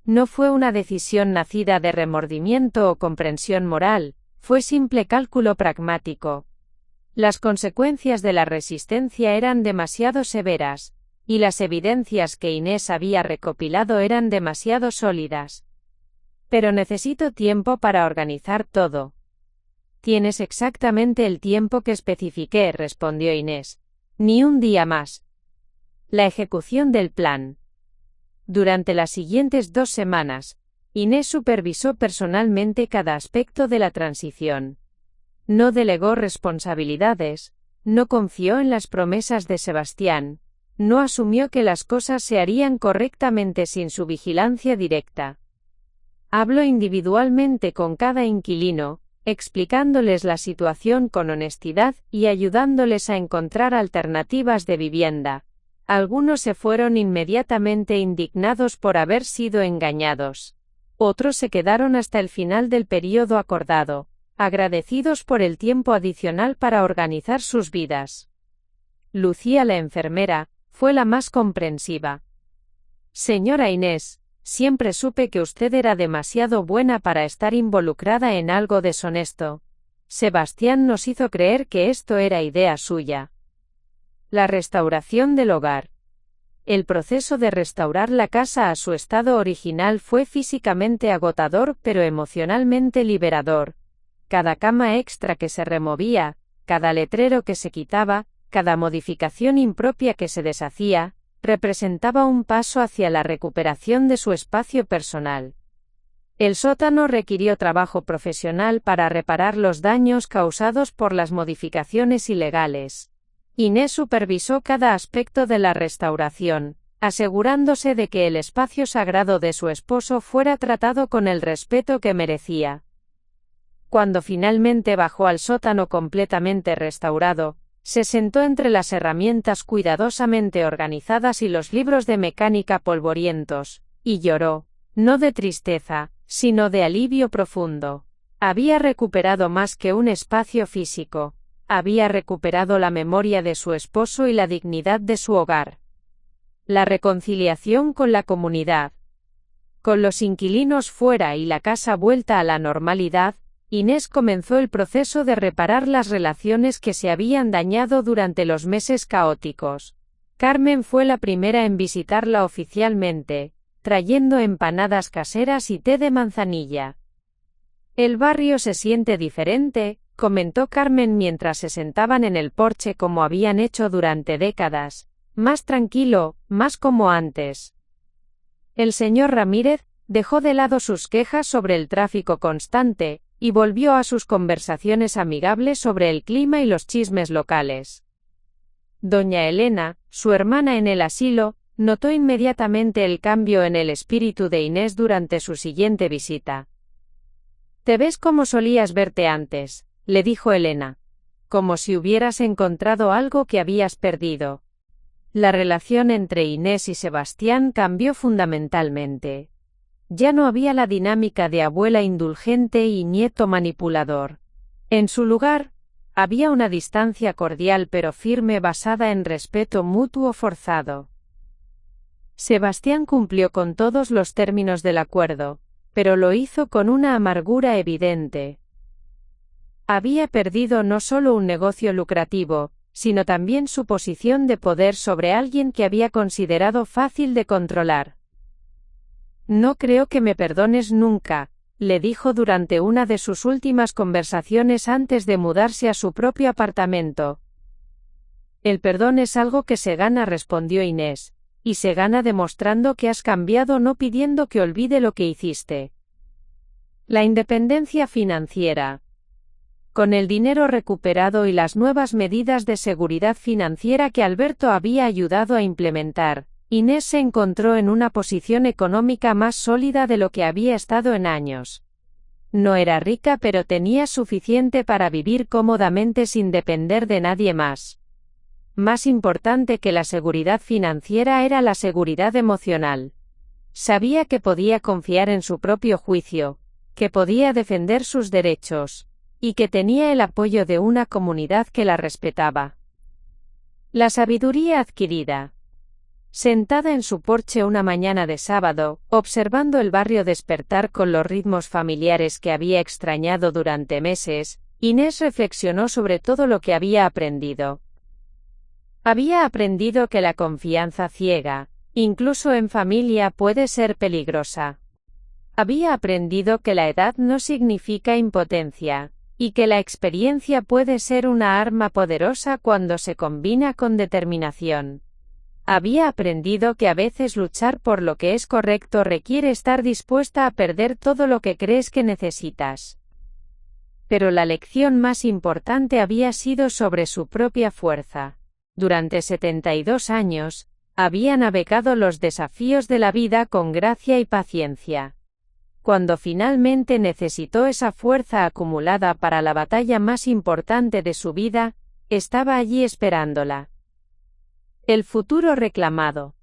No fue una decisión nacida de remordimiento o comprensión moral, fue simple cálculo pragmático. Las consecuencias de la resistencia eran demasiado severas, y las evidencias que Inés había recopilado eran demasiado sólidas. Pero necesito tiempo para organizar todo. Tienes exactamente el tiempo que especifiqué, respondió Inés. Ni un día más. La ejecución del plan. Durante las siguientes 2 semanas, Inés supervisó personalmente cada aspecto de la transición. No delegó responsabilidades, no confió en las promesas de Sebastián, no asumió que las cosas se harían correctamente sin su vigilancia directa. Habló individualmente con cada inquilino, explicándoles la situación con honestidad y ayudándoles a encontrar alternativas de vivienda. Algunos se fueron inmediatamente indignados por haber sido engañados. Otros se quedaron hasta el final del período acordado, agradecidos por el tiempo adicional para organizar sus vidas. Lucía, la enfermera, fue la más comprensiva. Señora Inés, siempre supe que usted era demasiado buena para estar involucrada en algo deshonesto. Sebastián nos hizo creer que esto era idea suya. La restauración del hogar. El proceso de restaurar la casa a su estado original fue físicamente agotador pero emocionalmente liberador. Cada cama extra que se removía, cada letrero que se quitaba, cada modificación impropia que se deshacía, representaba un paso hacia la recuperación de su espacio personal. El sótano requirió trabajo profesional para reparar los daños causados por las modificaciones ilegales. Inés supervisó cada aspecto de la restauración, asegurándose de que el espacio sagrado de su esposo fuera tratado con el respeto que merecía. Cuando finalmente bajó al sótano completamente restaurado, se sentó entre las herramientas cuidadosamente organizadas y los libros de mecánica polvorientos, y lloró, no de tristeza, sino de alivio profundo. Había recuperado más que un espacio físico, había recuperado la memoria de su esposo y la dignidad de su hogar. La reconciliación con la comunidad. Con los inquilinos fuera y la casa vuelta a la normalidad, Inés comenzó el proceso de reparar las relaciones que se habían dañado durante los meses caóticos. Carmen fue la primera en visitarla oficialmente, trayendo empanadas caseras y té de manzanilla. El barrio se siente diferente, comentó Carmen mientras se sentaban en el porche como habían hecho durante décadas, más tranquilo, más como antes. El señor Ramírez dejó de lado sus quejas sobre el tráfico constante, y volvió a sus conversaciones amigables sobre el clima y los chismes locales. Doña Elena, su hermana en el asilo, notó inmediatamente el cambio en el espíritu de Inés durante su siguiente visita. «Te ves como solías verte antes», le dijo Elena. «Como si hubieras encontrado algo que habías perdido». La relación entre Inés y Sebastián cambió fundamentalmente. Ya no había la dinámica de abuela indulgente y nieto manipulador. En su lugar, había una distancia cordial pero firme basada en respeto mutuo forzado. Sebastián cumplió con todos los términos del acuerdo, pero lo hizo con una amargura evidente. Había perdido no solo un negocio lucrativo, sino también su posición de poder sobre alguien que había considerado fácil de controlar. «No creo que me perdones nunca», le dijo durante una de sus últimas conversaciones antes de mudarse a su propio apartamento. «El perdón es algo que se gana», respondió Inés, «y se gana demostrando que has cambiado, no pidiendo que olvide lo que hiciste». La independencia financiera. Con el dinero recuperado y las nuevas medidas de seguridad financiera que Alberto había ayudado a implementar, Inés se encontró en una posición económica más sólida de lo que había estado en años. No era rica pero tenía suficiente para vivir cómodamente sin depender de nadie más. Más importante que la seguridad financiera era la seguridad emocional. Sabía que podía confiar en su propio juicio, que podía defender sus derechos, y que tenía el apoyo de una comunidad que la respetaba. La sabiduría adquirida. Sentada en su porche una mañana de sábado, observando el barrio despertar con los ritmos familiares que había extrañado durante meses, Inés reflexionó sobre todo lo que había aprendido. Había aprendido que la confianza ciega, incluso en familia, puede ser peligrosa. Había aprendido que la edad no significa impotencia, y que la experiencia puede ser una arma poderosa cuando se combina con determinación. Había aprendido que a veces luchar por lo que es correcto requiere estar dispuesta a perder todo lo que crees que necesitas. Pero la lección más importante había sido sobre su propia fuerza. Durante 72 años, había navegado los desafíos de la vida con gracia y paciencia. Cuando finalmente necesitó esa fuerza acumulada para la batalla más importante de su vida, estaba allí esperándola. El futuro reclamado.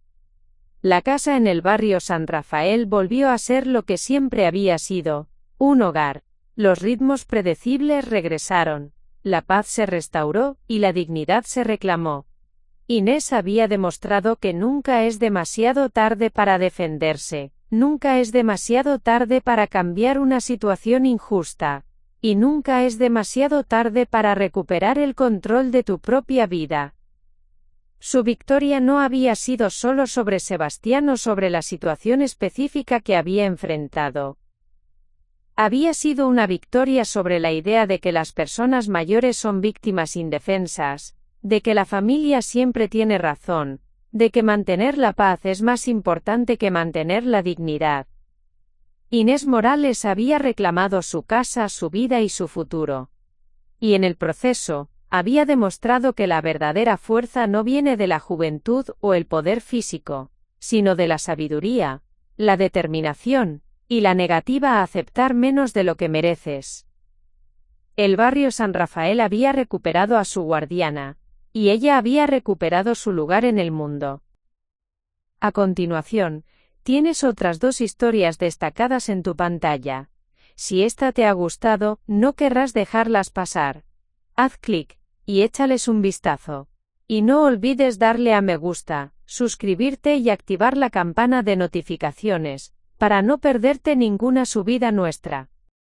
La casa en el barrio San Rafael volvió a ser lo que siempre había sido, un hogar. Los ritmos predecibles regresaron, la paz se restauró y la dignidad se reclamó. Inés había demostrado que nunca es demasiado tarde para defenderse, nunca es demasiado tarde para cambiar una situación injusta, y nunca es demasiado tarde para recuperar el control de tu propia vida. Su victoria no había sido solo sobre Sebastián o sobre la situación específica que había enfrentado. Había sido una victoria sobre la idea de que las personas mayores son víctimas indefensas, de que la familia siempre tiene razón, de que mantener la paz es más importante que mantener la dignidad. Inés Morales había reclamado su casa, su vida y su futuro. Y en el proceso, había demostrado que la verdadera fuerza no viene de la juventud o el poder físico, sino de la sabiduría, la determinación, y la negativa a aceptar menos de lo que mereces. El barrio San Rafael había recuperado a su guardiana, y ella había recuperado su lugar en el mundo. A continuación, tienes otras 2 historias destacadas en tu pantalla. Si esta te ha gustado, no querrás dejarlas pasar. Haz clic y échales un vistazo. Y no olvides darle a me gusta, suscribirte y activar la campana de notificaciones, para no perderte ninguna subida nuestra.